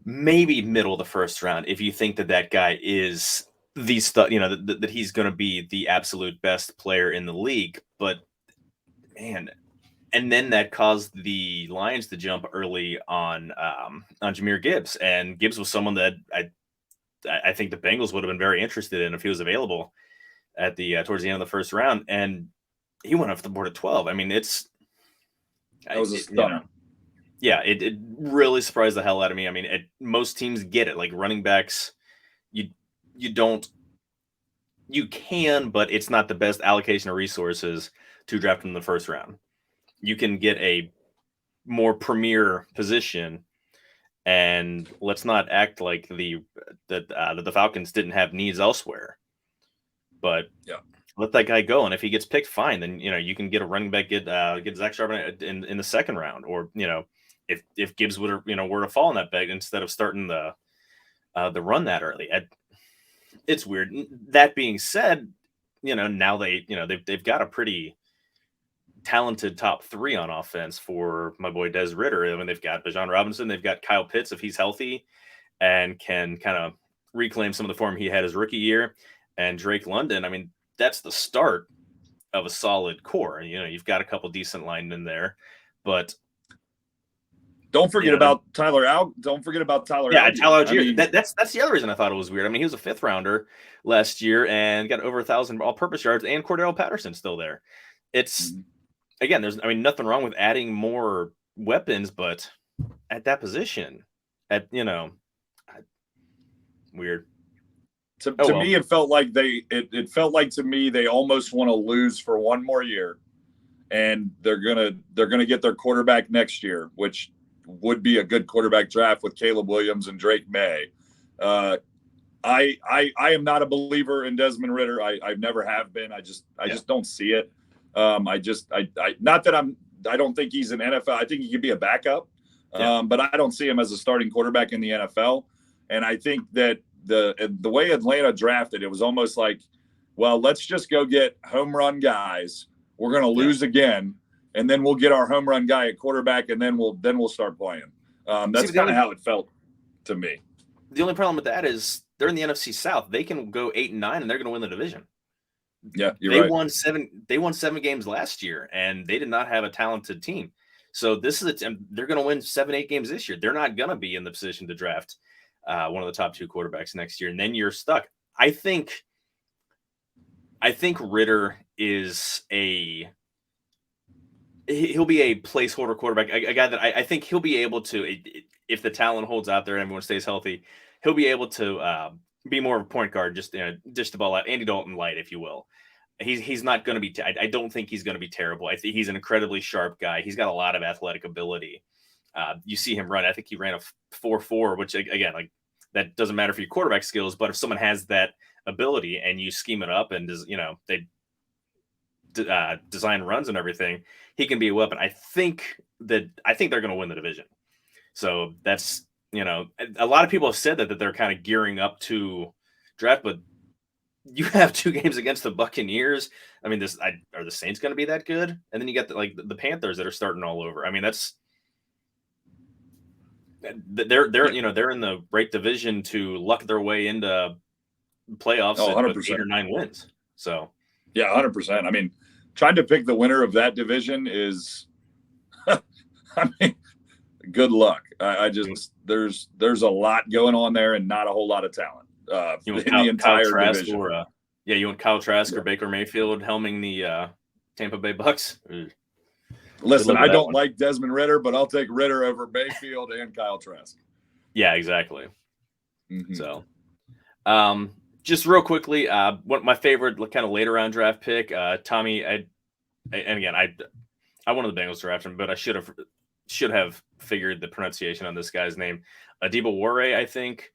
maybe middle of the first round, if you think that guy is the stuff, that he's going to be the absolute best player in the league. But man, and then that caused the Lions to jump early on Jahmyr Gibbs, and Gibbs was someone that I think the Bengals would have been very interested in if he was available at the towards the end of the first round, and he went off the board at 12. I mean, that was a stunner. Yeah, it really surprised the hell out of me. I mean, most teams get it. Like running backs, you you don't you can, but it's not the best allocation of resources to draft in the first round. You can get a more premier position, and let's not act like the Falcons didn't have needs elsewhere. But Yeah. let that guy go, and if he gets picked, fine. Then you can get a running back, get Zach Charbonnet in the second round, or if Gibbs were to fall in that bag instead of starting the run that early. It's weird. That being said, now they've got a pretty talented top three on offense for my boy Des Ridder. I mean, they've got Bijan Robinson, they've got Kyle Pitts if he's healthy and can kind of reclaim some of the form he had his rookie year, and Drake London. I mean, that's the start of a solid core. You've got a couple decent linemen there, but don't forget about Tyler Algier. Don't forget about Tyler Algier. Tyler Algier. I mean, that's the other reason I thought it was weird. I mean, he was a 5th rounder last year and got over 1,000 all-purpose yards, and Cordell Patterson's still there. It's again, there's nothing wrong with adding more weapons, but at that position, weird. To me, it felt like it felt like to me they almost want to lose for one more year, and they're gonna get their quarterback next year, which would be a good quarterback draft with Caleb Williams and Drake May. I am not a believer in Desmond Ridder. I never have been. I just don't see it. Not that I don't think he's an NFL. I think he could be a backup, but I don't see him as a starting quarterback in the NFL. And I think that the way Atlanta drafted, it was almost like, well, let's just go get home run guys. We're going to lose again, and then we'll get our home run guy at quarterback, and then we'll start playing. That's kind of how it felt to me. The only problem with that is they're in the NFC South. They can go 8-9, and they're going to win the division. Yeah, they won 7 games last year, and they did not have a talented team. So they're going to win 7-8 games this year. They're not going to be in the position to draft one of the top 2 quarterbacks next year, and then you're stuck. I think Ridder is he'll be a placeholder quarterback, a guy that I think he'll be able to, if the talent holds out there and everyone stays healthy, he'll be able to be more of a point guard, just dish the ball out, Andy Dalton light, if you will. He's not going to be. I don't think he's going to be terrible. I think he's an incredibly sharp guy. He's got a lot of athletic ability. You see him run. I think he ran a 4.4, which again, like that doesn't matter for your quarterback skills. But if someone has that ability and you scheme it up and they design runs and everything, he can be a weapon. I think they're going to win the division. So that's a lot of people have said that they're kind of gearing up to draft, but you have 2 games against the Buccaneers. I mean, are the Saints going to be that good? And then you got the Panthers that are starting all over. I mean, they're in the right division to luck their way into playoffs with 8 or 9 wins. So yeah, 100%. I mean, trying to pick the winner of that division is, I mean, good luck. I just there's a lot going on there and not a whole lot of talent. In the entire division. You want Kyle Trask or Baker Mayfield helming the Tampa Bay Bucks? Listen, I don't like Desmond Ridder, but I'll take Ridder over Mayfield and Kyle Trask. Yeah, exactly. Mm-hmm. So, just real quickly, what my favorite kind of later round draft pick, Tommy. I wanted the Bengals draft him, but I should have figured the pronunciation on this guy's name. Adibawore, I think.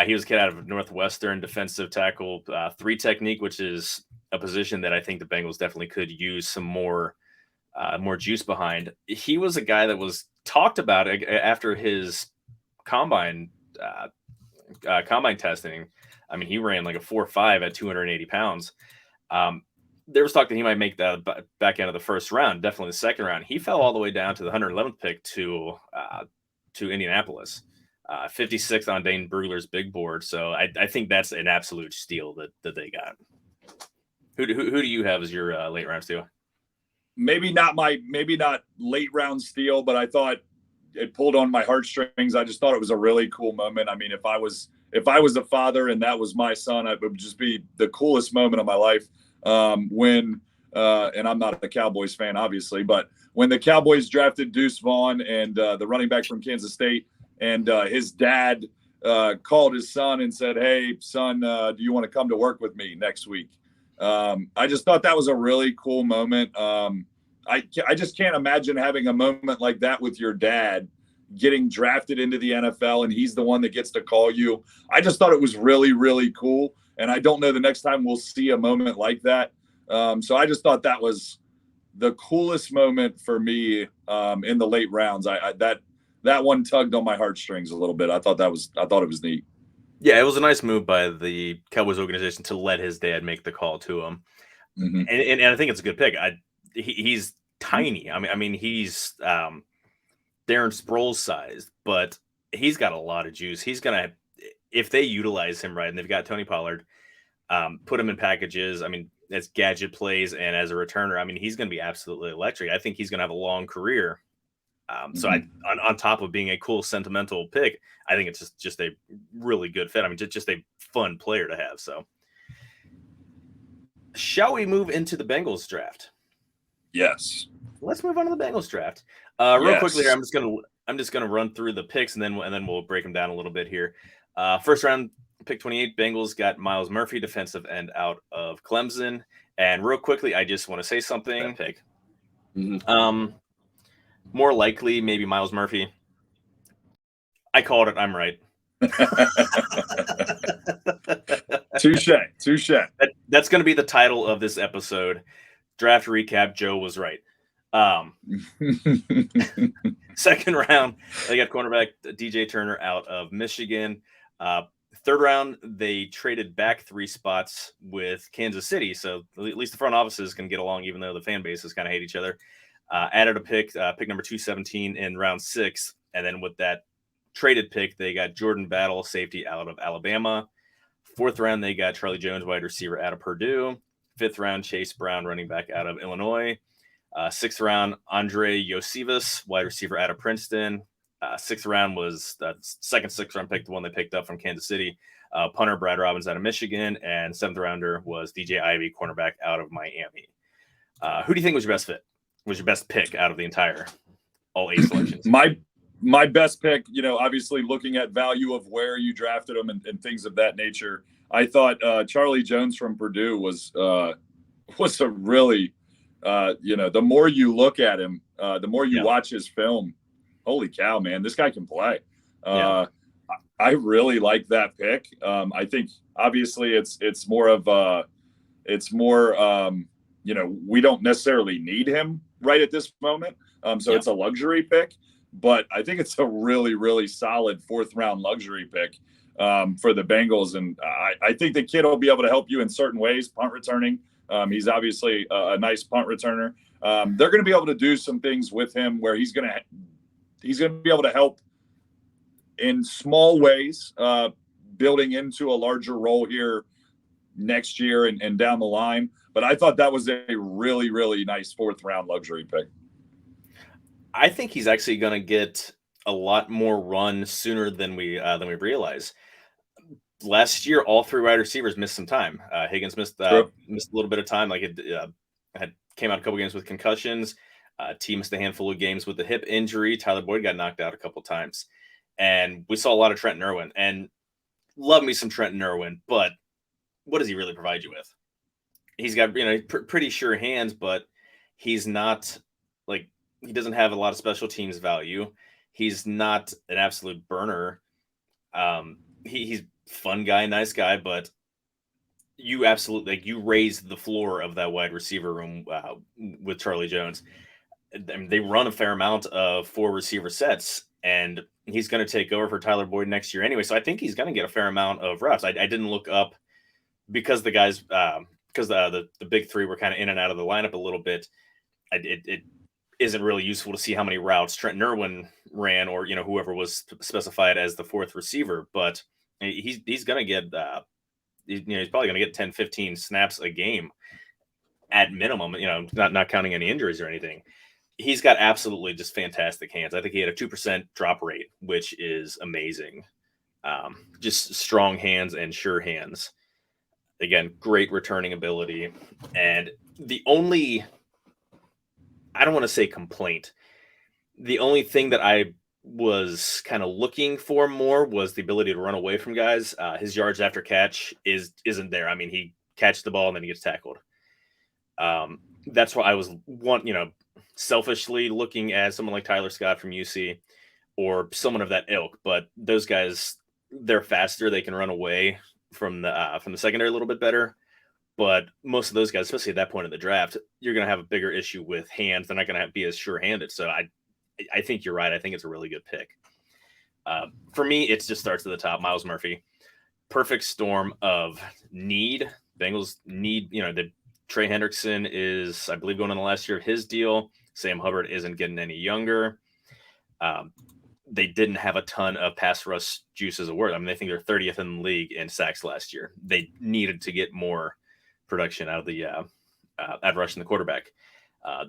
He was a kid out of Northwestern, defensive tackle, 3 technique, which is a position that I think the Bengals definitely could use some more juice behind. He was a guy that was talked about after his combine testing. I mean, he ran like a 4.5 at 280 pounds. There was talk that he might make the back end of the first round, definitely the second round. He fell all the way down to the 111th pick to Indianapolis. 56th on Dane Brugler's big board. So I think that's an absolute steal that they got. Who do you have as your late round steal? Maybe not late round steal, but I thought it pulled on my heartstrings. I just thought it was a really cool moment. I mean, if I was a father and that was my son, it would just be the coolest moment of my life. When and I'm not a Cowboys fan, obviously, but when the Cowboys drafted Deuce Vaughn and the running back from Kansas State, and his dad called his son and said, "Hey, son, do you want to come to work with me next week?" I just thought that was a really cool moment. I just can't imagine having a moment like that with your dad getting drafted into the NFL, and he's the one that gets to call you. I just thought it was really, really cool. And I don't know the next time we'll see a moment like that. So I just thought that was the coolest moment for me in the late rounds. That one tugged on my heartstrings a little bit. I thought it was neat. Yeah, it was a nice move by the Cowboys organization to let his dad make the call to him. Mm-hmm. And I think it's a good pick. He's tiny. I mean, he's Darren Sproles sized, but he's got a lot of juice. He's gonna, if they utilize him right, and they've got Tony Pollard, put him in packages. I mean, as gadget plays and as a returner, I mean, he's going to be absolutely electric. I think he's going to have a long career. So on top of being a cool sentimental pick, I think it's just a really good fit. I mean, just a fun player to have. So shall we move into the Bengals draft? Yes. Let's move on to the Bengals draft. Real quickly here, I'm just gonna run through the picks and then we'll break them down a little bit here. First round, pick 28, Bengals got Myles Murphy, defensive end out of Clemson. And real quickly, I just want to say something. Pick. Mm-hmm. More likely, maybe Myles Murphy. I called it. I'm right. Touche. That's going to be the title of this episode. Draft recap. Joe was right. Second round, they got cornerback DJ Turner out of Michigan. Third round, they traded back 3 spots with Kansas City. So at least the front offices can get along, even though the fan bases kind of hate each other. Added a pick number 217 in round 6. And then with that traded pick, they got Jordan Battle, safety out of Alabama. Fourth round, they got Charlie Jones, wide receiver out of Purdue. Fifth round, Chase Brown, running back out of Illinois. Sixth round, Andre Yosivas, wide receiver out of Princeton. Sixth round was the second sixth round pick, the one they picked up from Kansas City. Punter Brad Robbins out of Michigan. And seventh rounder was DJ Ivey, cornerback out of Miami. Who do you think was your best fit? Was your best pick out of the entire all 8 selections? My best pick, obviously looking at value of where you drafted them and things of that nature. I thought Charlie Jones from Purdue was a really, the more you look at him, the more you watch his film. Holy cow, man, this guy can play. I really like that pick. I think obviously it's more, we don't necessarily need him right at this moment. It's a luxury pick, but I think it's a really, really solid 4th round luxury pick for the Bengals. And I think the kid will be able to help you in certain ways, punt returning. He's obviously a nice punt returner. They're going to be able to do some things with him where he's going to be able to help in small ways, building into a larger role here next year and down the line. But I thought that was a really, really nice 4th round luxury pick. I think he's actually going to get a lot more run sooner than we realize. Last year, all 3 wide receivers missed some time. Higgins missed a little bit of time. Like it came out a couple games with concussions. T missed a handful of games with the hip injury. Tyler Boyd got knocked out a couple times. And we saw a lot of Trenton Irwin. And love me some Trenton Irwin, but what does he really provide you with? He's got pretty sure hands, but he's not like he doesn't have a lot of special teams value. He's not an absolute burner. He's fun guy, nice guy, but you absolutely you raised the floor of that wide receiver room with Charlie Jones. I mean, they run a fair amount of 4 receiver sets, and he's going to take over for Tyler Boyd next year anyway. So I think he's going to get a fair amount of reps. I didn't look up because the guys because the big 3 were kind of in and out of the lineup a little bit. It isn't really useful to see how many routes Trenton Irwin ran or whoever was specified as the 4th receiver, but he's going to get he's probably going to get 10-15 snaps a game at minimum, not counting any injuries or anything. He's got absolutely just fantastic hands. I think he had a 2% drop rate, which is amazing. Just strong hands and sure hands. Again, great returning ability. And The only, I don't want to say complaint. The only thing that I was kind of looking for more was the ability to run away from guys. His yards after catch isn't there. I mean, he catches the ball and then he gets tackled. That's why I was selfishly looking at someone like Tyler Scott from UC or someone of that ilk. But those guys, they're faster. They can run away from the secondary a little bit better. But most of those guys, especially at that point in the draft, you're going to have a bigger issue with hands. They're not going to be as sure-handed. So I think you're right. I think it's a really good pick. For me, it just starts at the top. Myles Murphy, perfect storm of need. Bengals need, the Trey Hendrickson is, I believe, going on the last year of his deal. Sam Hubbard isn't getting any younger. They didn't have a ton of pass rush juice as a word. I mean, they think they're 30th in the league in sacks last year. They needed to get more production out of the out rushing the quarterback.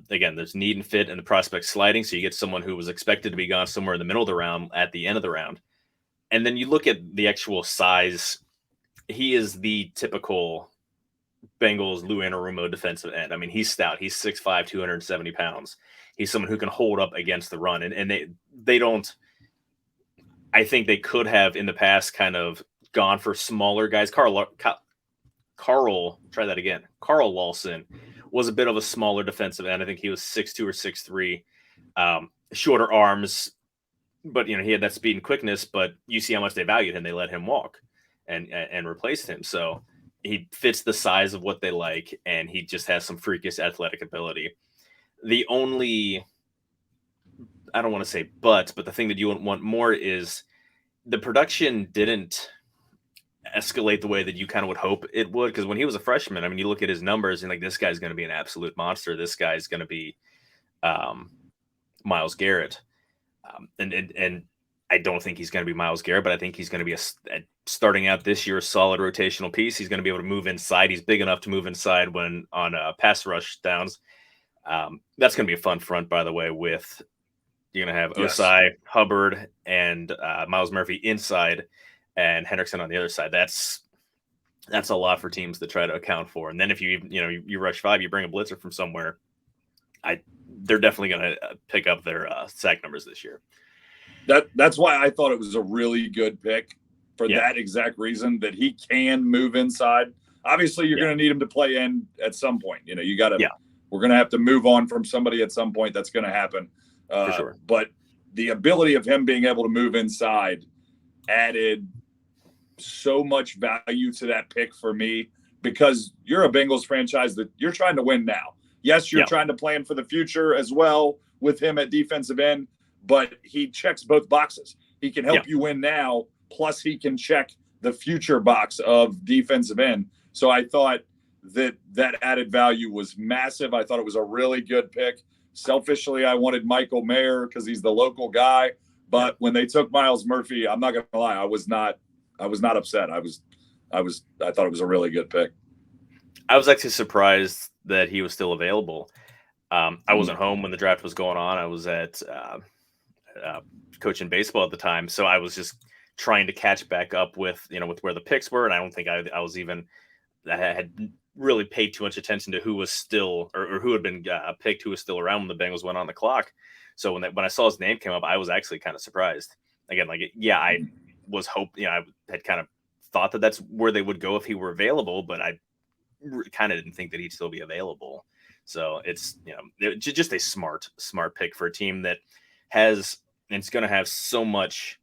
Again, there's need and fit and the prospect sliding. So you get someone who was expected to be gone somewhere in the middle of the round at the end of the round. And then you look at the actual size. He is the typical Bengals Lou Anarumo defensive end. I mean, he's stout. He's 6'5", 270 pounds. He's someone who can hold up against the run. And they don't, I think they could have in the past kind of gone for smaller guys. Carl, try that again. Carl Lawson was a bit of a smaller defensive end. I think he was 6'2" or 6'3", shorter arms, but he had that speed and quickness. But you see how much they valued him. They let him walk and replaced him. So he fits the size of what they like, and he just has some freakish athletic ability. The only, I don't want to say but the thing that you would want more is the production didn't escalate the way that you kind of would hope it would. Because when he was a freshman, I mean, you look at his numbers and like, this guy's going to be an absolute monster. This guy's going to be Myles Garrett. And I don't think he's going to be Myles Garrett, but I think he's going to be a starting out this year, a solid rotational piece. He's going to be able to move inside. He's big enough to move inside when on pass rush downs. That's going to be a fun front, by the way, with you're going to have Osai, Hubbard, and Myles Murphy inside and Hendrickson on the other side. That's a lot for teams to try to account for. And then if you rush 5, you bring a blitzer from somewhere, they're definitely going to pick up their sack numbers this year. That's why I thought it was a really good pick for that exact reason, that he can move inside. Obviously, you're going to need him to play in at some point. You got to. We're going to have to move on from somebody at some point. That's going to happen. For sure. But the ability of him being able to move inside added so much value to that pick for me, because you're a Bengals franchise that you're trying to win now. Yes, you're trying to plan for the future as well with him at defensive end, but he checks both boxes. He can help you win now, plus he can check the future box of defensive end. So I thought that added value was massive. I thought it was a really good pick. Selfishly, I wanted Michael Mayer because he's the local guy. But when they took Myles Murphy, I'm not going to lie, I was not upset. I thought it was a really good pick. I was actually surprised that he was still available. I wasn't home when the draft was going on. I was at coaching baseball at the time, so I was just trying to catch back up with where the picks were, and I don't think I was even I had really paid too much attention to who was still or who had been picked, who was still around when the Bengals went on the clock. So when I saw his name came up, I was actually kind of surprised. Again, I was I had kind of thought that that's where they would go if he were available, but I kind of didn't think that he'd still be available. So it's just a smart pick for a team that has, and it's going to have so much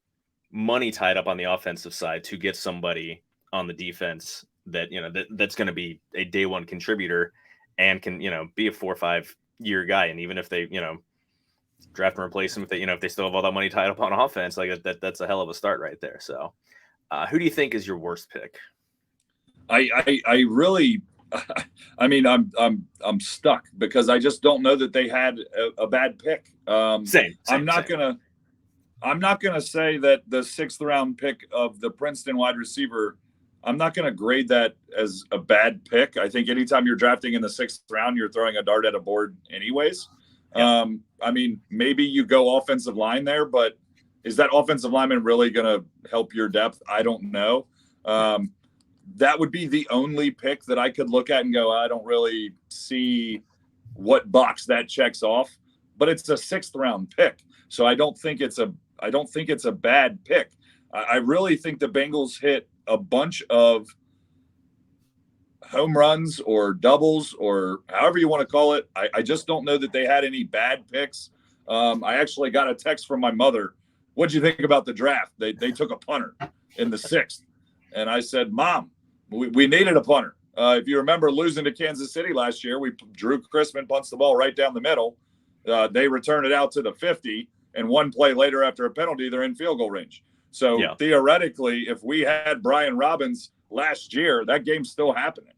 money tied up on the offensive side to get somebody on the defense that that's going to be a day one contributor and can be a 4 or 5 year guy. And even if they draft and replace him, if they still have all that money tied up on offense, that's a hell of a start right there. So who do you think is your worst pick? I really, I mean, I'm stuck because I just don't know that they had a bad pick. Same. I'm not gonna say that the 6th round pick of the Princeton wide receiver, I'm not gonna grade that as a bad pick. I think anytime you're drafting in the 6th round, you're throwing a dart at a board anyways. Yeah. I mean, maybe you go offensive line there, but is that offensive lineman really gonna help your depth? I don't know. that would be the only pick that I could look at and go, I don't really see what box that checks off. But it's a 6th round pick, so I don't think it's a bad pick. I really think the Bengals hit a bunch of home runs or doubles or however you want to call it. I just don't know that they had any bad picks. I actually got a text from my mother. What'd you think about the draft? They took a punter in the 6th. And I said, Mom, we needed a punter. If you remember losing to Kansas City last year, Drew Chrisman punts the ball right down the middle. They return it out to the 50, and one play later after a penalty, they're in field goal range. So theoretically, if we had Brian Robbins last year, that game's still happening.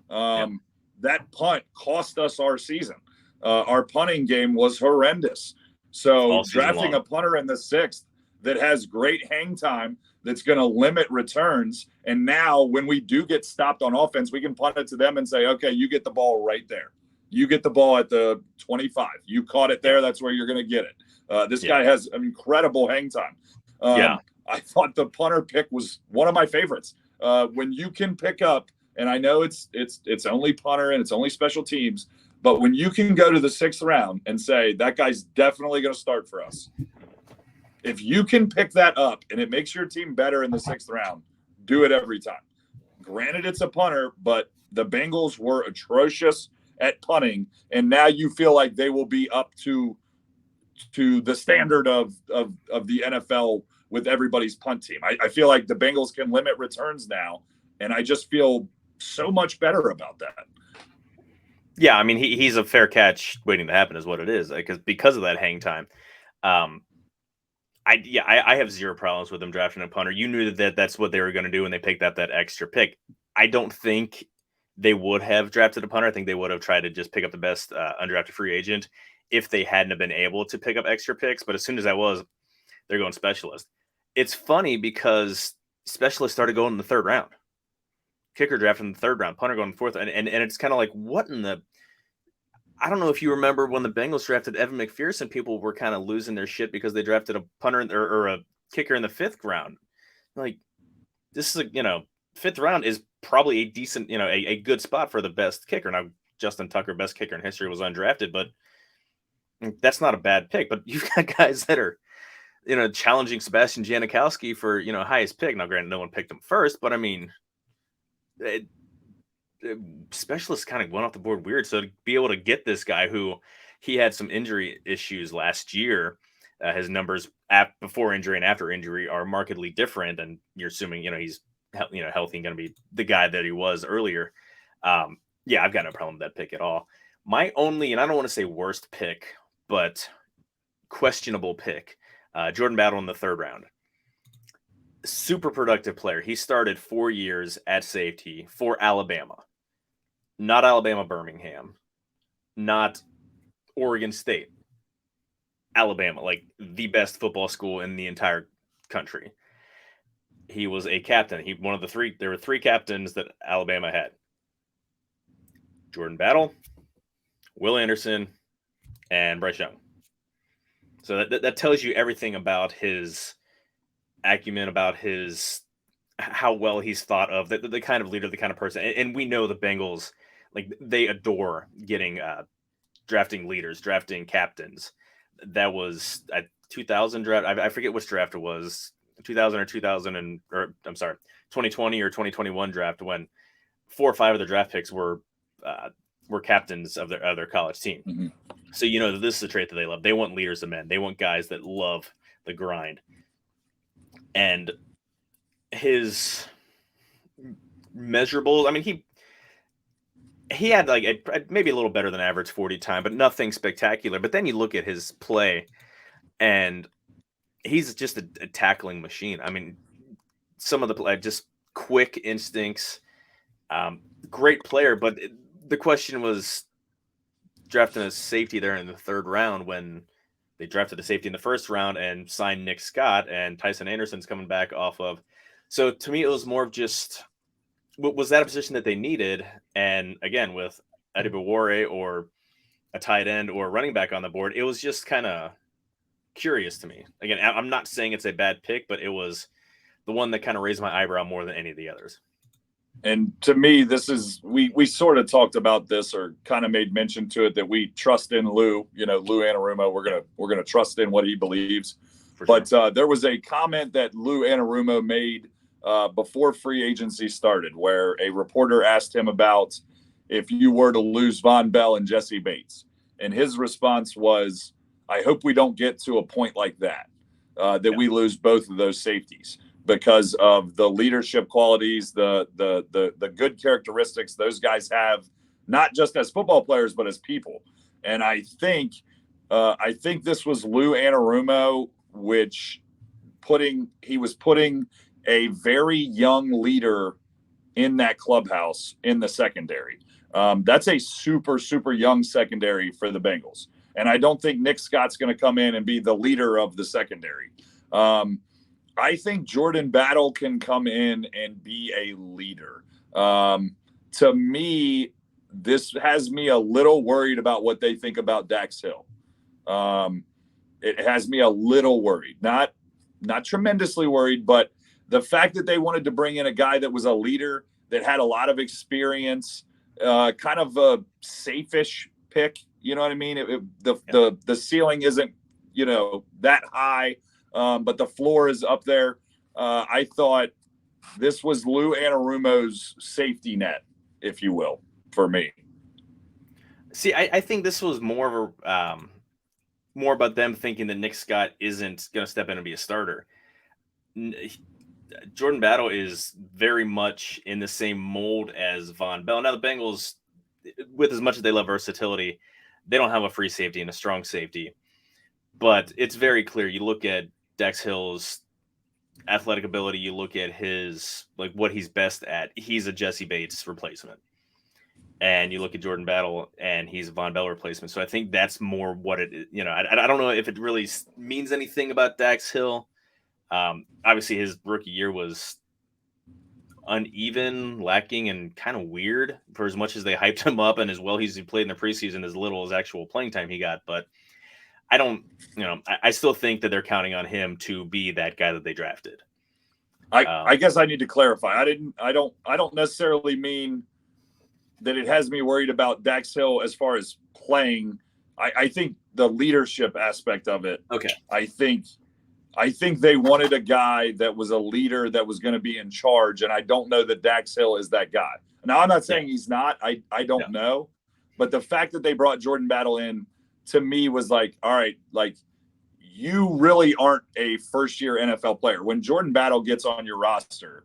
That punt cost us our season. Our punting game was horrendous. So drafting a punter in the 6th that has great hang time, that's going to limit returns. And now when we do get stopped on offense, we can punt it to them and say, okay, you get the ball right there. You get the ball at the 25. You caught it there. That's where you're going to get it. This guy has an incredible hang time. I thought the punter pick was one of my favorites. When you can pick up, and I know it's only punter and it's only special teams, but when you can go to the 6th round and say, that guy's definitely going to start for us. If you can pick that up and it makes your team better in the 6th round, do it every time. Granted, it's a punter, but the Bengals were atrocious at punting, and now you feel like they will be up to the standard of the NFL with everybody's punt team. I feel like the Bengals can limit returns now, and I just feel so much better about that. Yeah, I mean, he's a fair catch waiting to happen is what it is, because of that hang time. I have zero problems with them drafting a punter. You knew that that's what they were going to do when they picked up that extra pick. I don't think they would have drafted a punter. I think they would have tried to just pick up the best undrafted free agent if they hadn't have been able to pick up extra picks. But as soon as that was, they're going specialist. It's funny because specialists started going in the 3rd round. Kicker drafted in the 3rd round, punter going in the 4th. And it's kind of like, what in the... I don't know if you remember when the Bengals drafted Evan McPherson, people were kind of losing their shit because they drafted a punter or a kicker in the 5th round. Like, this is 5th round is probably a decent, a good spot for the best kicker. Now, Justin Tucker, best kicker in history, was undrafted, but that's not a bad pick. But you've got guys that are, challenging Sebastian Janikowski for, highest pick. Now, granted, no one picked him first, but I mean, specialists kind of went off the board weird. So to be able to get this guy who he had some injury issues last year, his numbers before injury and after injury are markedly different. And you're assuming, he's, healthy and going to be the guy that he was earlier. I've got no problem with that pick at all. My only, and I don't want to say worst pick, but questionable pick, Jordan Battle in the 3rd round. Super productive player. He started 4 years at safety for Alabama. Not Alabama Birmingham, not Oregon State, Alabama, like the best football school in the entire country. He was a captain. One of the 3. There were 3 captains that Alabama had: Jordan Battle, Will Anderson, and Bryce Young. So that tells you everything about his acumen, about how well he's thought of, the kind of leader, the kind of person. And we know the Bengals, like, they adore getting drafting leaders, drafting captains. That was a 2000 draft. I forget which draft it was, 2000 or 2020 or 2021 draft, when 4 or 5 of the draft picks were captains of their college team. Mm-hmm. So this is a trait that they love. They want leaders of men. They want guys that love the grind. And his measurables, I mean, he had like maybe a little better than average 40 time, but nothing spectacular. But then you look at his play, and he's just a tackling machine. I mean, some of the play, just quick instincts, great player. But the question was drafting a safety there in the 3rd round when they drafted a safety in the 1st round and signed Nick Scott, and Tyson Anderson's coming back off of. So to me, it was more of just, was that a position that they needed? And again, with Adibawore or a tight end or a running back on the board, it was just kind of curious to me. Again, I'm not saying it's a bad pick, but it was the one that kind of raised my eyebrow more than any of the others. And to me, this is we sort of talked about this or kind of made mention to it that we trust in Lou. Lou Anarumo. We're gonna trust in what he believes. But there was a comment that Lou Anarumo made before free agency started, where a reporter asked him about if you were to lose Von Bell and Jesse Bates, and his response was, "I hope we don't get to a point like that, we lose both of those safeties." Because of the leadership qualities, the good characteristics those guys have, not just as football players, but as people. And I think this was Lou Anarumo, he was putting a very young leader in that clubhouse in the secondary. That's a super, super young secondary for the Bengals. And I don't think Nick Scott's going to come in and be the leader of the secondary. I think Jordan Battle can come in and be a leader. To me, this has me a little worried about what they think about Dax Hill. It has me a little worried, not tremendously worried, but the fact that they wanted to bring in a guy that was a leader, that had a lot of experience, kind of a safe-ish pick. You know what I mean? The ceiling isn't, that high. But the floor is up there. I thought this was Lou Anarumo's safety net, if you will, for me. See, I think this was more of more about them thinking that Nick Scott isn't going to step in and be a starter. Jordan Battle is very much in the same mold as Von Bell. Now, the Bengals, with as much as they love versatility, they don't have a free safety and a strong safety. But it's very clear. You look at Dax Hill's athletic ability, you look at his, what he's best at, he's a Jesse Bates replacement. And you look at Jordan Battle and he's a Von Bell replacement. So I think that's more what it is. I don't know if it really means anything about Dax Hill. Obviously his rookie year was uneven, lacking, and kind of weird for as much as they hyped him up and as well he played in the preseason, as little as actual playing time he got. But I still think that they're counting on him to be that guy that they drafted. I guess I need to clarify. I don't necessarily mean that it has me worried about Dax Hill as far as playing. I think the leadership aspect of it. Okay. I think they wanted a guy that was a leader that was going to be in charge, and I don't know that Dax Hill is that guy. Now, I'm not saying he's not. I don't know. But the fact that they brought Jordan Battle in, to me, was like, all right, you really aren't a first-year NFL player. When Jordan Battle gets on your roster,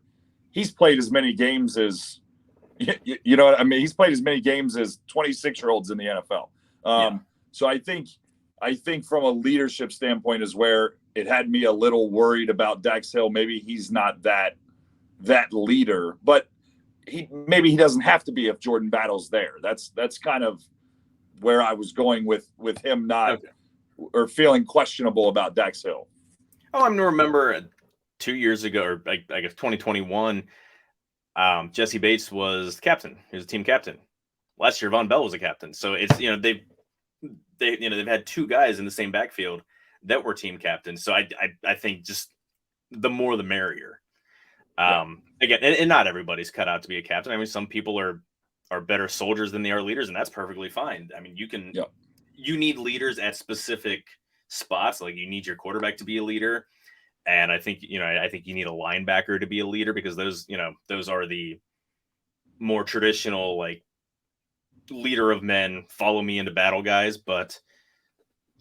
he's played as many games as, you know what I mean? He's played as many games as 26-year-olds in the NFL. So I think from a leadership standpoint is where it had me a little worried about Dax Hill. Maybe he's not that leader, but maybe he doesn't have to be if Jordan Battle's there. That's kind of where I was going with him not or feeling questionable about Dax Hill. Oh, I remember 2 years ago, or I guess 2021, Jesse Bates was captain. He was a team captain. Last year, Von Bell was a captain. So it's, they've had two guys in the same backfield that were team captains. So I think just the more the merrier. Again, and not everybody's cut out to be a captain. I mean, some people are better soldiers than they are leaders, and that's perfectly fine. I mean, you need leaders at specific spots. Like, you need your quarterback to be a leader. And I think, you need a linebacker to be a leader, because those are the more traditional, leader of men, follow me into battle guys. But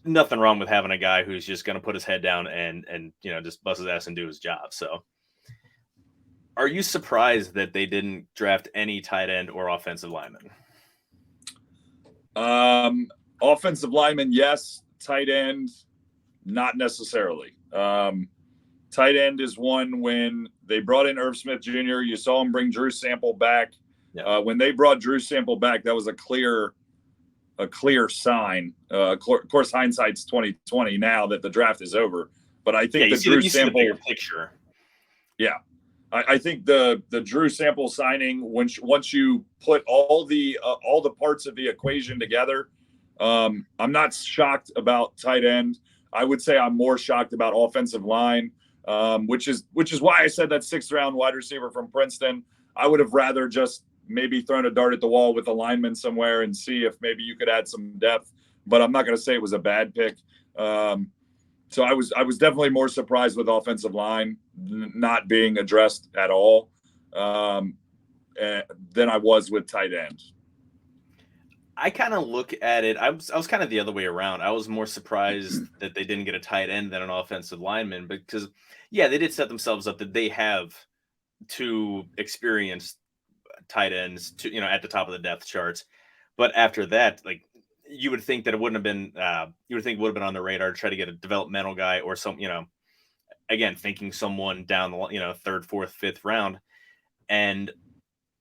nothing wrong with having a guy who's just going to put his head down and just bust his ass and do his job. So are you surprised that they didn't draft any tight end or offensive lineman? Offensive lineman, yes. Tight end, not necessarily. Tight end is one when they brought in Irv Smith Jr. You saw him bring Drew Sample back. Yeah. When they brought Drew Sample back, that was a clear sign. Of course, hindsight's 2020 now that the draft is over. But I think Drew Sample picture. Yeah. I think the Drew Sample signing, once you put all the parts of the equation together, I'm not shocked about tight end. I would say I'm more shocked about offensive line, which is why I said that 6th round wide receiver from Princeton. I would have rather just maybe thrown a dart at the wall with a lineman somewhere and see if maybe you could add some depth. But I'm not going to say it was a bad pick. So I was definitely more surprised with offensive line not being addressed at all than I was with tight end. I kind of look at it. I was kind of the other way around. I was more surprised that they didn't get a tight end than an offensive lineman because, yeah, they did set themselves up that they have two experienced tight ends at the top of the depth charts. But after that, like you would think that it wouldn't have been, you would think it would have been on the radar to try to get a developmental guy or some, again, thinking someone down the, third, fourth, fifth round. And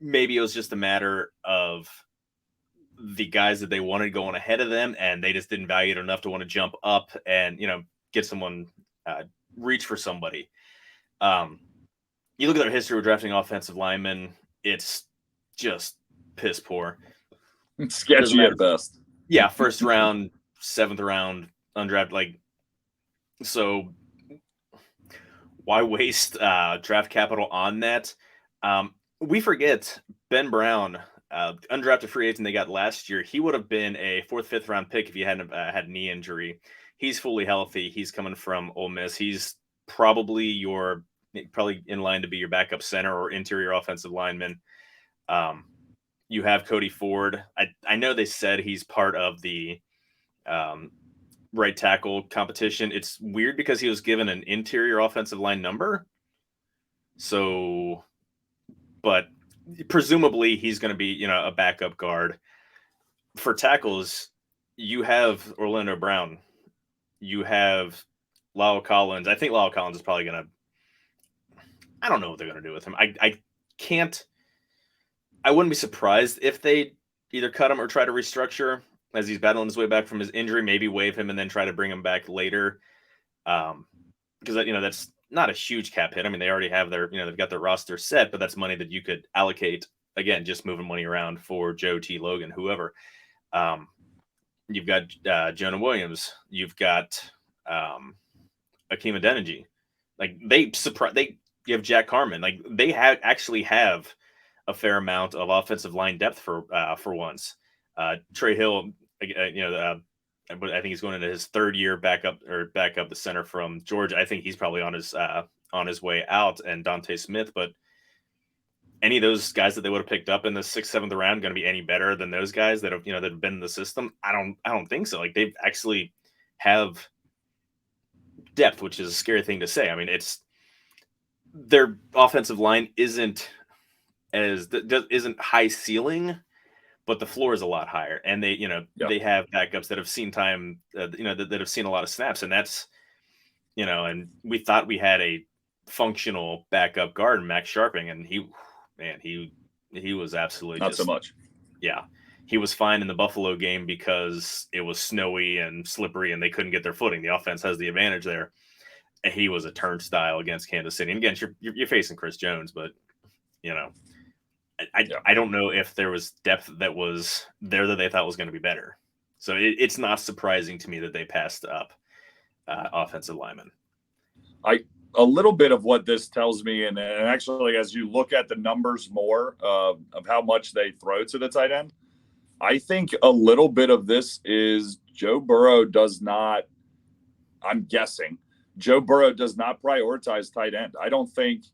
maybe it was just a matter of the guys that they wanted going ahead of them, and they just didn't value it enough to want to jump up and, get someone, reach for somebody. You look at their history with drafting offensive linemen, it's just piss poor. Sketchy at best. Yeah, first round, seventh round, undrafted. So why waste draft capital on that? We forget Ben Brown, undrafted free agent they got last year. He would have been a fourth, fifth round pick if he hadn't had a knee injury. He's fully healthy. He's coming from Ole Miss. He's probably in line to be your backup center or interior offensive lineman. You have Cody Ford. I know they said he's part of the right tackle competition. It's weird because he was given an interior offensive line number. So, but presumably he's going to be, a backup guard. For tackles, you have Orlando Brown. You have Lyle Collins. I think Lyle Collins is probably going to, I don't know what they're going to do with him. I wouldn't be surprised if they either cut him or try to restructure as he's battling his way back from his injury, maybe waive him and then try to bring him back later. Because, that's not a huge cap hit. I mean, they already have they've got their roster set, but that's money that you could allocate, again, just moving money around for Joe T. Logan, whoever. You've got Jonah Williams. You've got Akeem Adeniji. You have Jack Harmon. Like they actually have a fair amount of offensive line depth for once. Trey Hill, but I think he's going into his third year back up the center from Georgia. I think he's probably on his way out, and Dante Smith. But any of those guys that they would have picked up in the 6th, 7th round going to be any better than those guys that have that have been in the system? I don't think so. Like they actually have depth, which is a scary thing to say. I mean, their offensive line isn't high ceiling, but the floor is a lot higher, and they they have backups that have seen time, that have seen a lot of snaps, and that's and we thought we had a functional backup guard, Max Sharping, and he was absolutely not so much. Yeah, he was fine in the Buffalo game because it was snowy and slippery, and they couldn't get their footing. The offense has the advantage there, and he was a turnstile against Kansas City. And again, you're facing Chris Jones, but I don't know if there was depth that was there that they thought was going to be better. So it's not surprising to me that they passed up offensive linemen. A little bit of what this tells me, and actually as you look at the numbers more of how much they throw to the tight end, I think a little bit of this is Joe Burrow does not, I'm guessing, Joe Burrow does not prioritize tight end. I don't think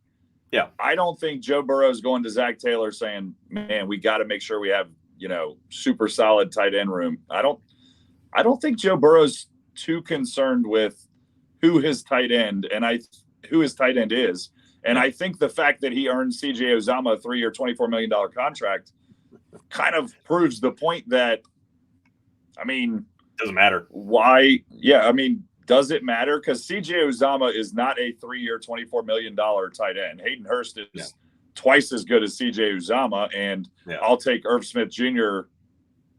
Joe Burrow is going to Zach Taylor saying, man, we got to make sure we have, super solid tight end room. I don't think Joe Burrow's too concerned with who his tight end is. And I think the fact that he earned CJ Uzomah a 3-year, $24 million contract kind of proves the point that, doesn't matter. Why? Yeah. Does it matter? Because CJ Uzomah is not a 3-year, $24 million tight end. Hayden Hurst is twice as good as CJ Uzomah, and I'll take Irv Smith Jr.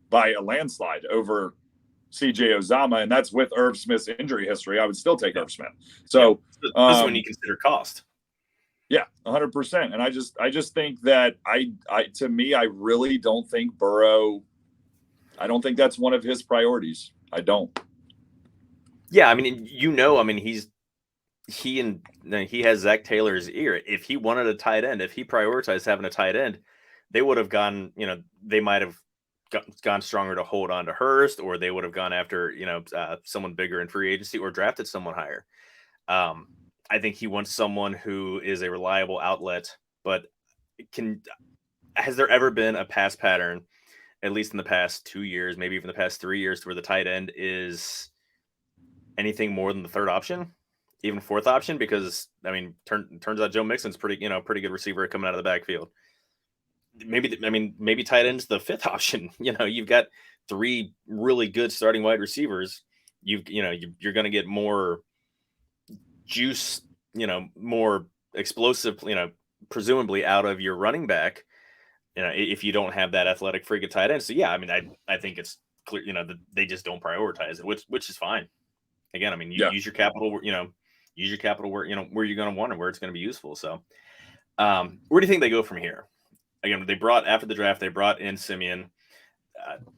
by a landslide over CJ Uzomah, and that's with Irv Smith's injury history. I would still take Irv Smith. So this is when you consider cost. Yeah, 100%. And I just think that to me, I really don't think Burrow. I don't think that's one of his priorities. I don't. Yeah, he's he has Zach Taylor's ear. If he wanted a tight end, if he prioritized having a tight end, they would have gone, they might have gone stronger to hold on to Hurst, or they would have gone after, someone bigger in free agency or drafted someone higher. I think he wants someone who is a reliable outlet, but has there ever been a pass pattern, at least in the past 2 years, maybe even the past 3 years, where the tight end is anything more than the third option, even fourth option? Because turns out Joe Mixon's pretty good receiver coming out of the backfield. Maybe tight end's the fifth option. You've got 3 really good starting wide receivers. You're going to get more juice, more explosive, presumably out of your running back, if you don't have that athletic freak of tight end. So yeah, I think it's clear, that they just don't prioritize it, which is fine. Again, use your capital, where you're going to want it, where it's going to be useful. So, where do you think they go from here? Again, after the draft, they brought in Simeon,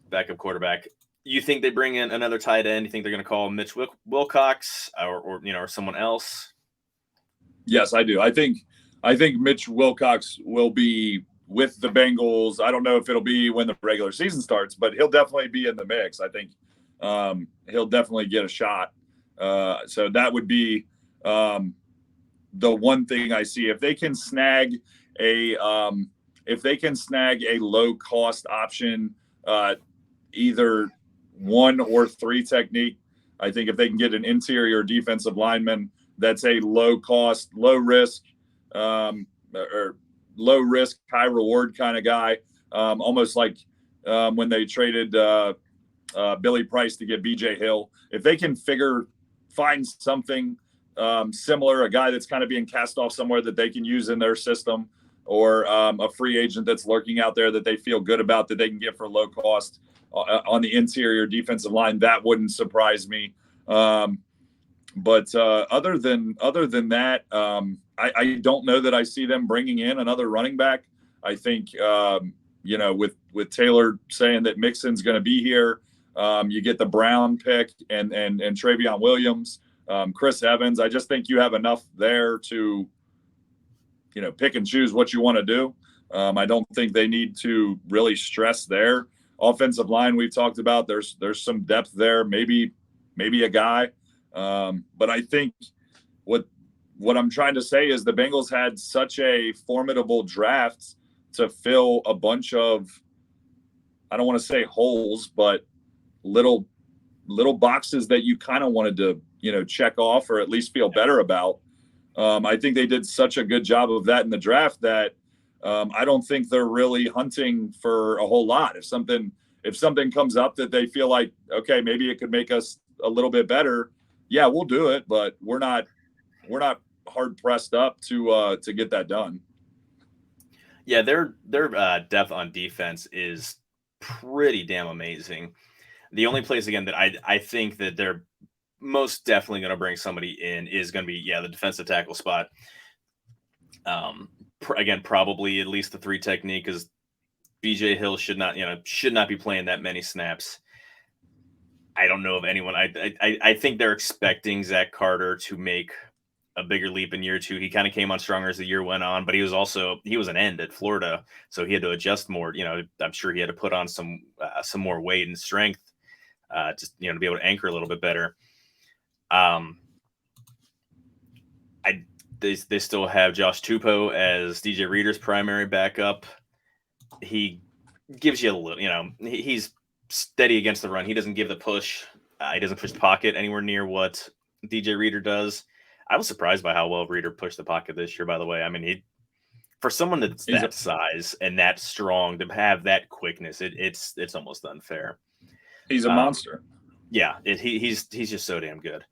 backup quarterback. You think they bring in another tight end? You think they're going to call Mitch Wilcox or someone else? Yes, I do. I think Mitch Wilcox will be with the Bengals. I don't know if it'll be when the regular season starts, but he'll definitely be in the mix. I think he'll definitely get a shot. So that would be the one thing I see. If they can snag a low cost option, either 1 or 3 technique, I think if they can get an interior defensive lineman that's a low cost, low risk, or low risk, high reward kind of guy, almost like when they traded Billy Price to get BJ Hill. If they can find something similar, a guy that's kind of being cast off somewhere that they can use in their system, or a free agent that's lurking out there that they feel good about that they can get for low cost on the interior defensive line, that wouldn't surprise me. But other than that, I don't know that I see them bringing in another running back. I think with Taylor saying that Mixon's going to be here, you get the Brown pick and Travion Williams, Chris Evans. I just think you have enough there to pick and choose what you want to do. I don't think they need to really stress their offensive line. We've talked about there's some depth there, maybe a guy. But I think what I'm trying to say is the Bengals had such a formidable draft to fill a bunch of, I don't want to say holes, but little boxes that you kind of wanted to, check off or at least feel better about. I think they did such a good job of that in the draft that I don't think they're really hunting for a whole lot. If something comes up that they feel like, okay, maybe it could make us a little bit better, yeah, we'll do it, but we're not hard pressed up to get that done. Yeah, their depth on defense is pretty damn amazing. The only place again that I think that they're most definitely going to bring somebody in is going to be the defensive tackle spot. Again, probably at least the 3 technique, because BJ Hill should not be playing that many snaps. I don't know of anyone. I think they're expecting Zach Carter to make a bigger leap in year 2. He kind of came on stronger as the year went on, but he was an end at Florida, so he had to adjust more. I'm sure he had to put on some more weight and strength, just to be able to anchor a little bit better. They still have Josh Tupou as DJ Reader's primary backup. He gives you a little, he's steady against the run. He doesn't give the push. He doesn't push the pocket anywhere near what DJ Reader does. I was surprised by how well Reader pushed the pocket this year, by the way. For someone that's that size and that strong to have that quickness, it's almost unfair. He's a monster. Yeah, he's just so damn good.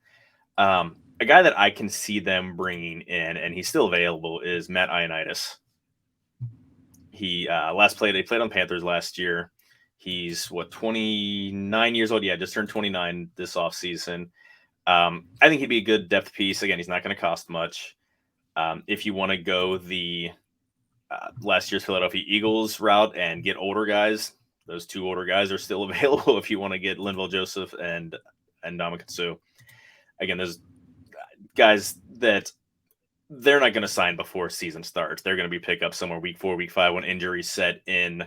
A guy that I can see them bringing in, and he's still available, is Matt Ioannidis. He played on Panthers last year. He's 29 years old. Yeah, just turned 29 this offseason. I think he'd be a good depth piece. Again, he's not going to cost much. If you want to go the last year's Philadelphia Eagles route and get older guys, those 2 older guys are still available if you want to get Linval Joseph and Ndamukong Suh. Again, there's guys that they're not going to sign before season starts. They're going to be picked up somewhere week 4, week 5 when injuries set in.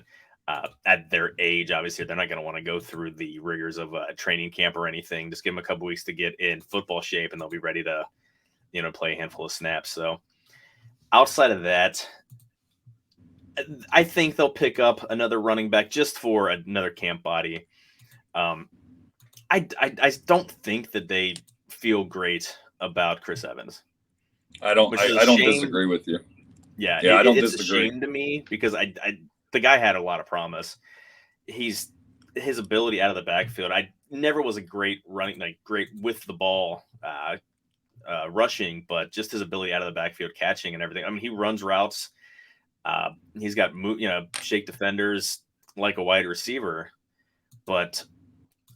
At their age, obviously, they're not going to want to go through the rigors of training camp or anything. Just give them a couple weeks to get in football shape, and they'll be ready to, play a handful of snaps. So outside of that, I think they'll pick up another running back just for another camp body. I don't think that they feel great about Chris Evans. I don't disagree with you. Yeah, I don't it's disagree. a shame to me because the guy had a lot of promise. His ability out of the backfield. I never was a great great with the ball rushing, but just his ability out of the backfield, catching and everything. I mean, he runs routes. He's got shake defenders like a wide receiver, but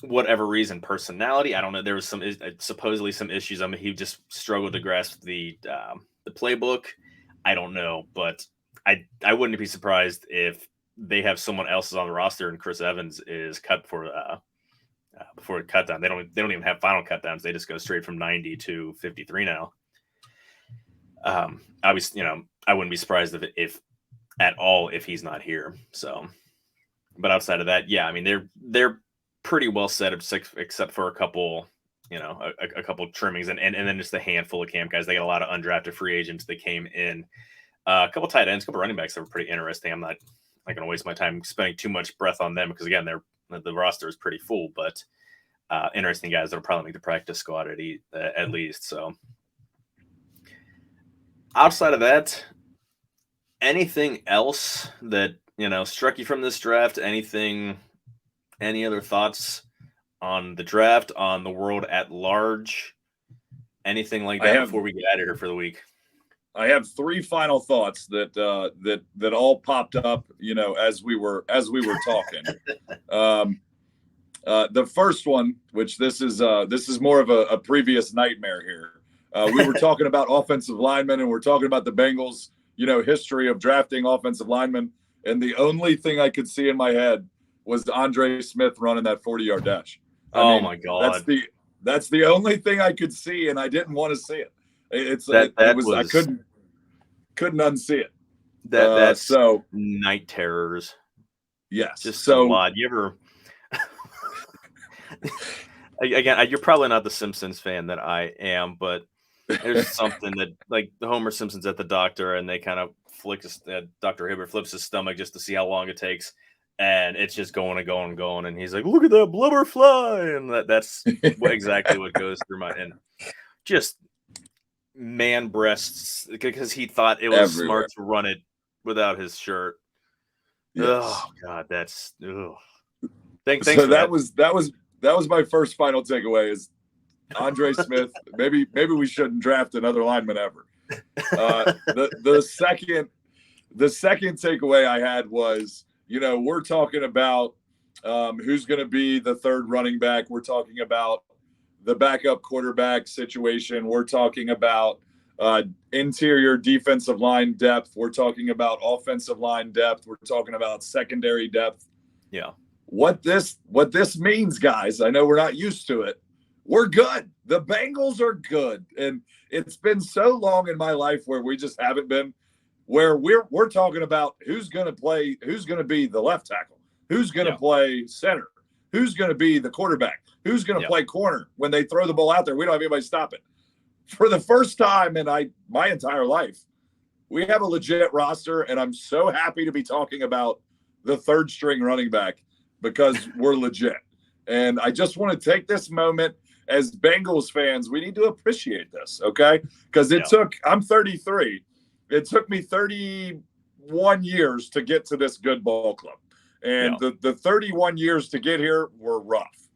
whatever reason, personality, I don't know. There was supposedly some issues. I mean, he just struggled to grasp the playbook. I don't know, but I wouldn't be surprised if they have someone else on the roster and Chris Evans is cut before cut down. They don't even have final cut downs. They just go straight from 90 to 53 now. Obviously, I wouldn't be surprised if at all if he's not here. So, but outside of that, yeah, I mean they're pretty well set up except for a couple, a couple trimmings and then just a handful of camp guys. They got a lot of undrafted free agents that came in. A couple tight ends, a couple running backs that were pretty interesting. I'm not going to waste my time spending too much breath on them because again, the roster is pretty full, but interesting guys that'll probably make the practice squad at least. So outside of that, anything else that struck you from this draft? Any other thoughts on the draft, on the world at large? Anything like that before we get out of here for the week? I have 3 final thoughts that all popped up, as we were talking. The first one, which this is more of a previous nightmare here. We were talking about offensive linemen, and we're talking about the Bengals, history of drafting offensive linemen, and the only thing I could see in my head was Andre Smith running that 40-yard dash. I mean, my God, that's the only thing I could see, and I didn't want to see it. I couldn't unsee it. That's so night terrors. Yes, just so odd. You ever? Again, you're probably not the Simpsons fan that I am, but there's something that like the Homer Simpson's at the doctor, and they kind of Dr. Hibbert flips his stomach just to see how long it takes. And it's just going and going and going. And he's like, look at that blubber fly. And that's exactly what goes through my head. Just man breasts because he thought it was smart to run it without his shirt. Yes. Oh, God, that's Thanks so that was my first final takeaway is Andre Smith. maybe we shouldn't draft another lineman ever. The second takeaway I had was, we're talking about who's going to be the third running back. We're talking about the backup quarterback situation. We're talking about interior defensive line depth. We're talking about offensive line depth. We're talking about secondary depth. Yeah. What this means, guys, I know we're not used to it. We're good. The Bengals are good. And it's been so long in my life where we just haven't been, where we're talking about who's going to be the left tackle, who's going to play center, who's going to be the quarterback, who's going to play corner. When they throw the ball out there, we don't have anybody stop it. For the first time in my entire life, we have a legit roster, and I'm so happy to be talking about the third string running back because we're legit. And I just want to take this moment as Bengals fans. We need to appreciate this, okay? Because I'm 33. It took me 31 years to get to this good ball club. And the 31 years to get here were rough.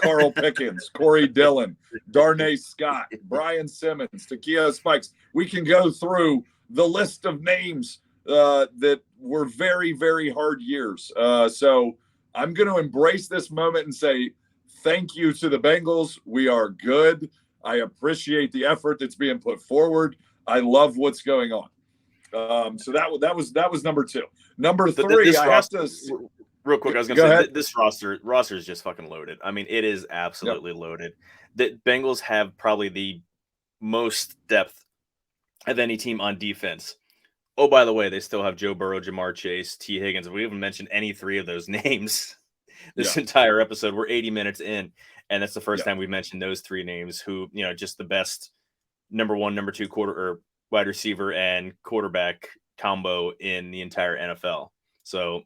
Carl Pickens, Corey Dillon, Darnay Scott, Brian Simmons, Takeo Spikes. We can go through the list of names that were very, very hard years. So I'm going to embrace this moment and say thank you to the Bengals. We are good. I appreciate the effort that's being put forward. I love what's going on. So that was number 2. Number 3, I have to real quick. I was going to say this roster is just fucking loaded. I mean, it is absolutely loaded. The Bengals have probably the most depth of any team on defense. Oh, by the way, they still have Joe Burrow, Jamar Chase, T. Higgins. We haven't mentioned any three of those names this entire episode. We're 80 minutes in, and that's the first time we've mentioned those three names who, just the best number one, number two quarter or wide receiver and quarterback combo in the entire NFL. So,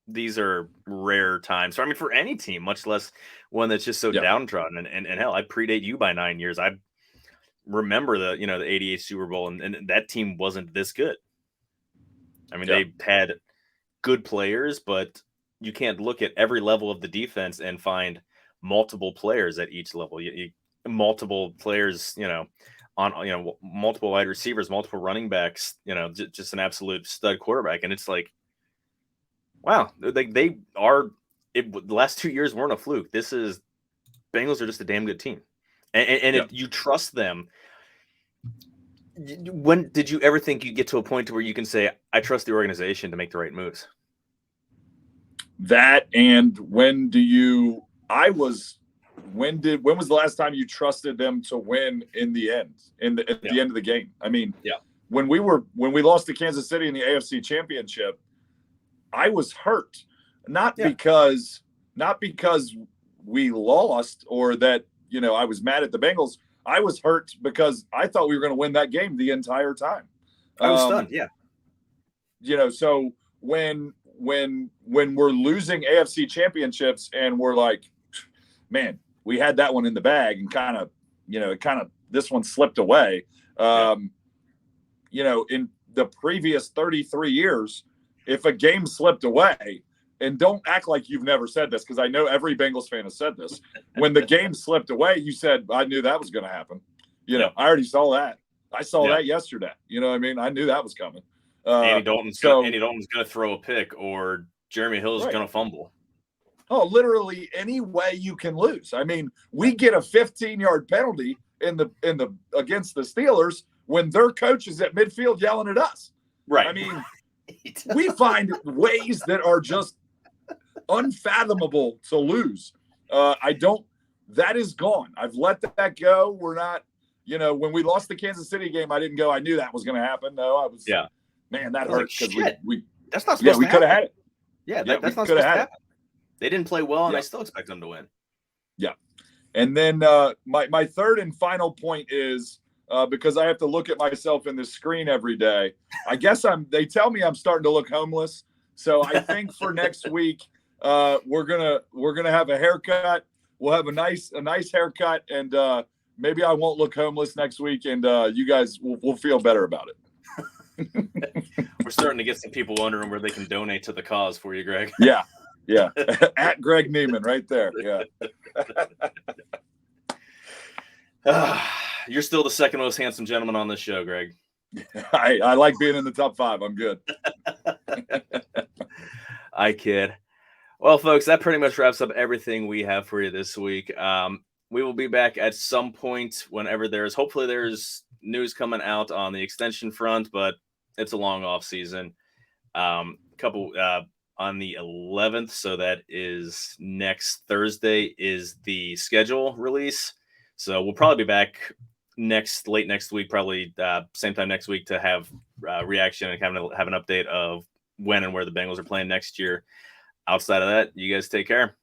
these are rare times. So, I mean, for any team, much less one that's just so downtrodden. And hell, I predate you by 9 years. I remember the 88 Super Bowl, and that team wasn't this good. I mean, they had good players, but you can't look at every level of the defense and find multiple players at each level. Multiple players, on multiple wide receivers, multiple running backs, just an absolute stud quarterback. And it's like, wow, they are. The last 2 years weren't a fluke. Bengals are just a damn good team. And if you trust them, when did you ever think you'd get to a point where you can say, I trust the organization to make the right moves? That, and when was the last time you trusted them to win in the end, at the end of the game? I mean, when we lost to Kansas City in the AFC Championship, I was hurt, not because we lost or that, I was mad at the Bengals. I was hurt because I thought we were going to win that game the entire time. I was stunned. Yeah. So when we're losing AFC championships and we're like, man, we had that one in the bag and this one slipped away. In the previous 33 years, if a game slipped away, and don't act like you've never said this, because I know every Bengals fan has said this. When the game slipped away, you said, I knew that was going to happen. I already saw that. I saw that yesterday. You know what I mean? I knew that was coming. Andy Dalton's going to throw a pick, or Jeremy Hill's going to fumble. Oh, literally any way you can lose. I mean, we get a 15-yard penalty against the Steelers when their coach is at midfield yelling at us. Right. I mean, we find ways that are just unfathomable to lose. That is gone. I've let that go. We're not, when we lost the Kansas City game, I didn't go, I knew that was going to happen. No, I was, man, that hurt because we that's not supposed to happen. We could have had it. Yeah, that's not supposed to happen. They didn't play well, and I still expect them to win. Yeah. And then my third and final point is, because I have to look at myself in the screen every day. I guess they tell me I'm starting to look homeless. So I think for next week, we're gonna have a haircut. We'll have a nice haircut, and maybe I won't look homeless next week, and you guys will feel better about it. We're starting to get some people wondering where they can donate to the cause for you, Greg. Yeah. At Greg Neiman right there. Yeah. You're still the second most handsome gentleman on this show, Greg. I like being in the top 5. I'm good. I kid. Well, folks, that pretty much wraps up everything we have for you this week. We will be back at some point whenever hopefully there's news coming out on the extension front, but it's a long off season. Couple on the 11th, so that is next Thursday is the schedule release. So we'll probably be back late next week, probably same time next week, to have reaction and kind of have an update of when and where the Bengals are playing next year. Outside of that, you guys take care.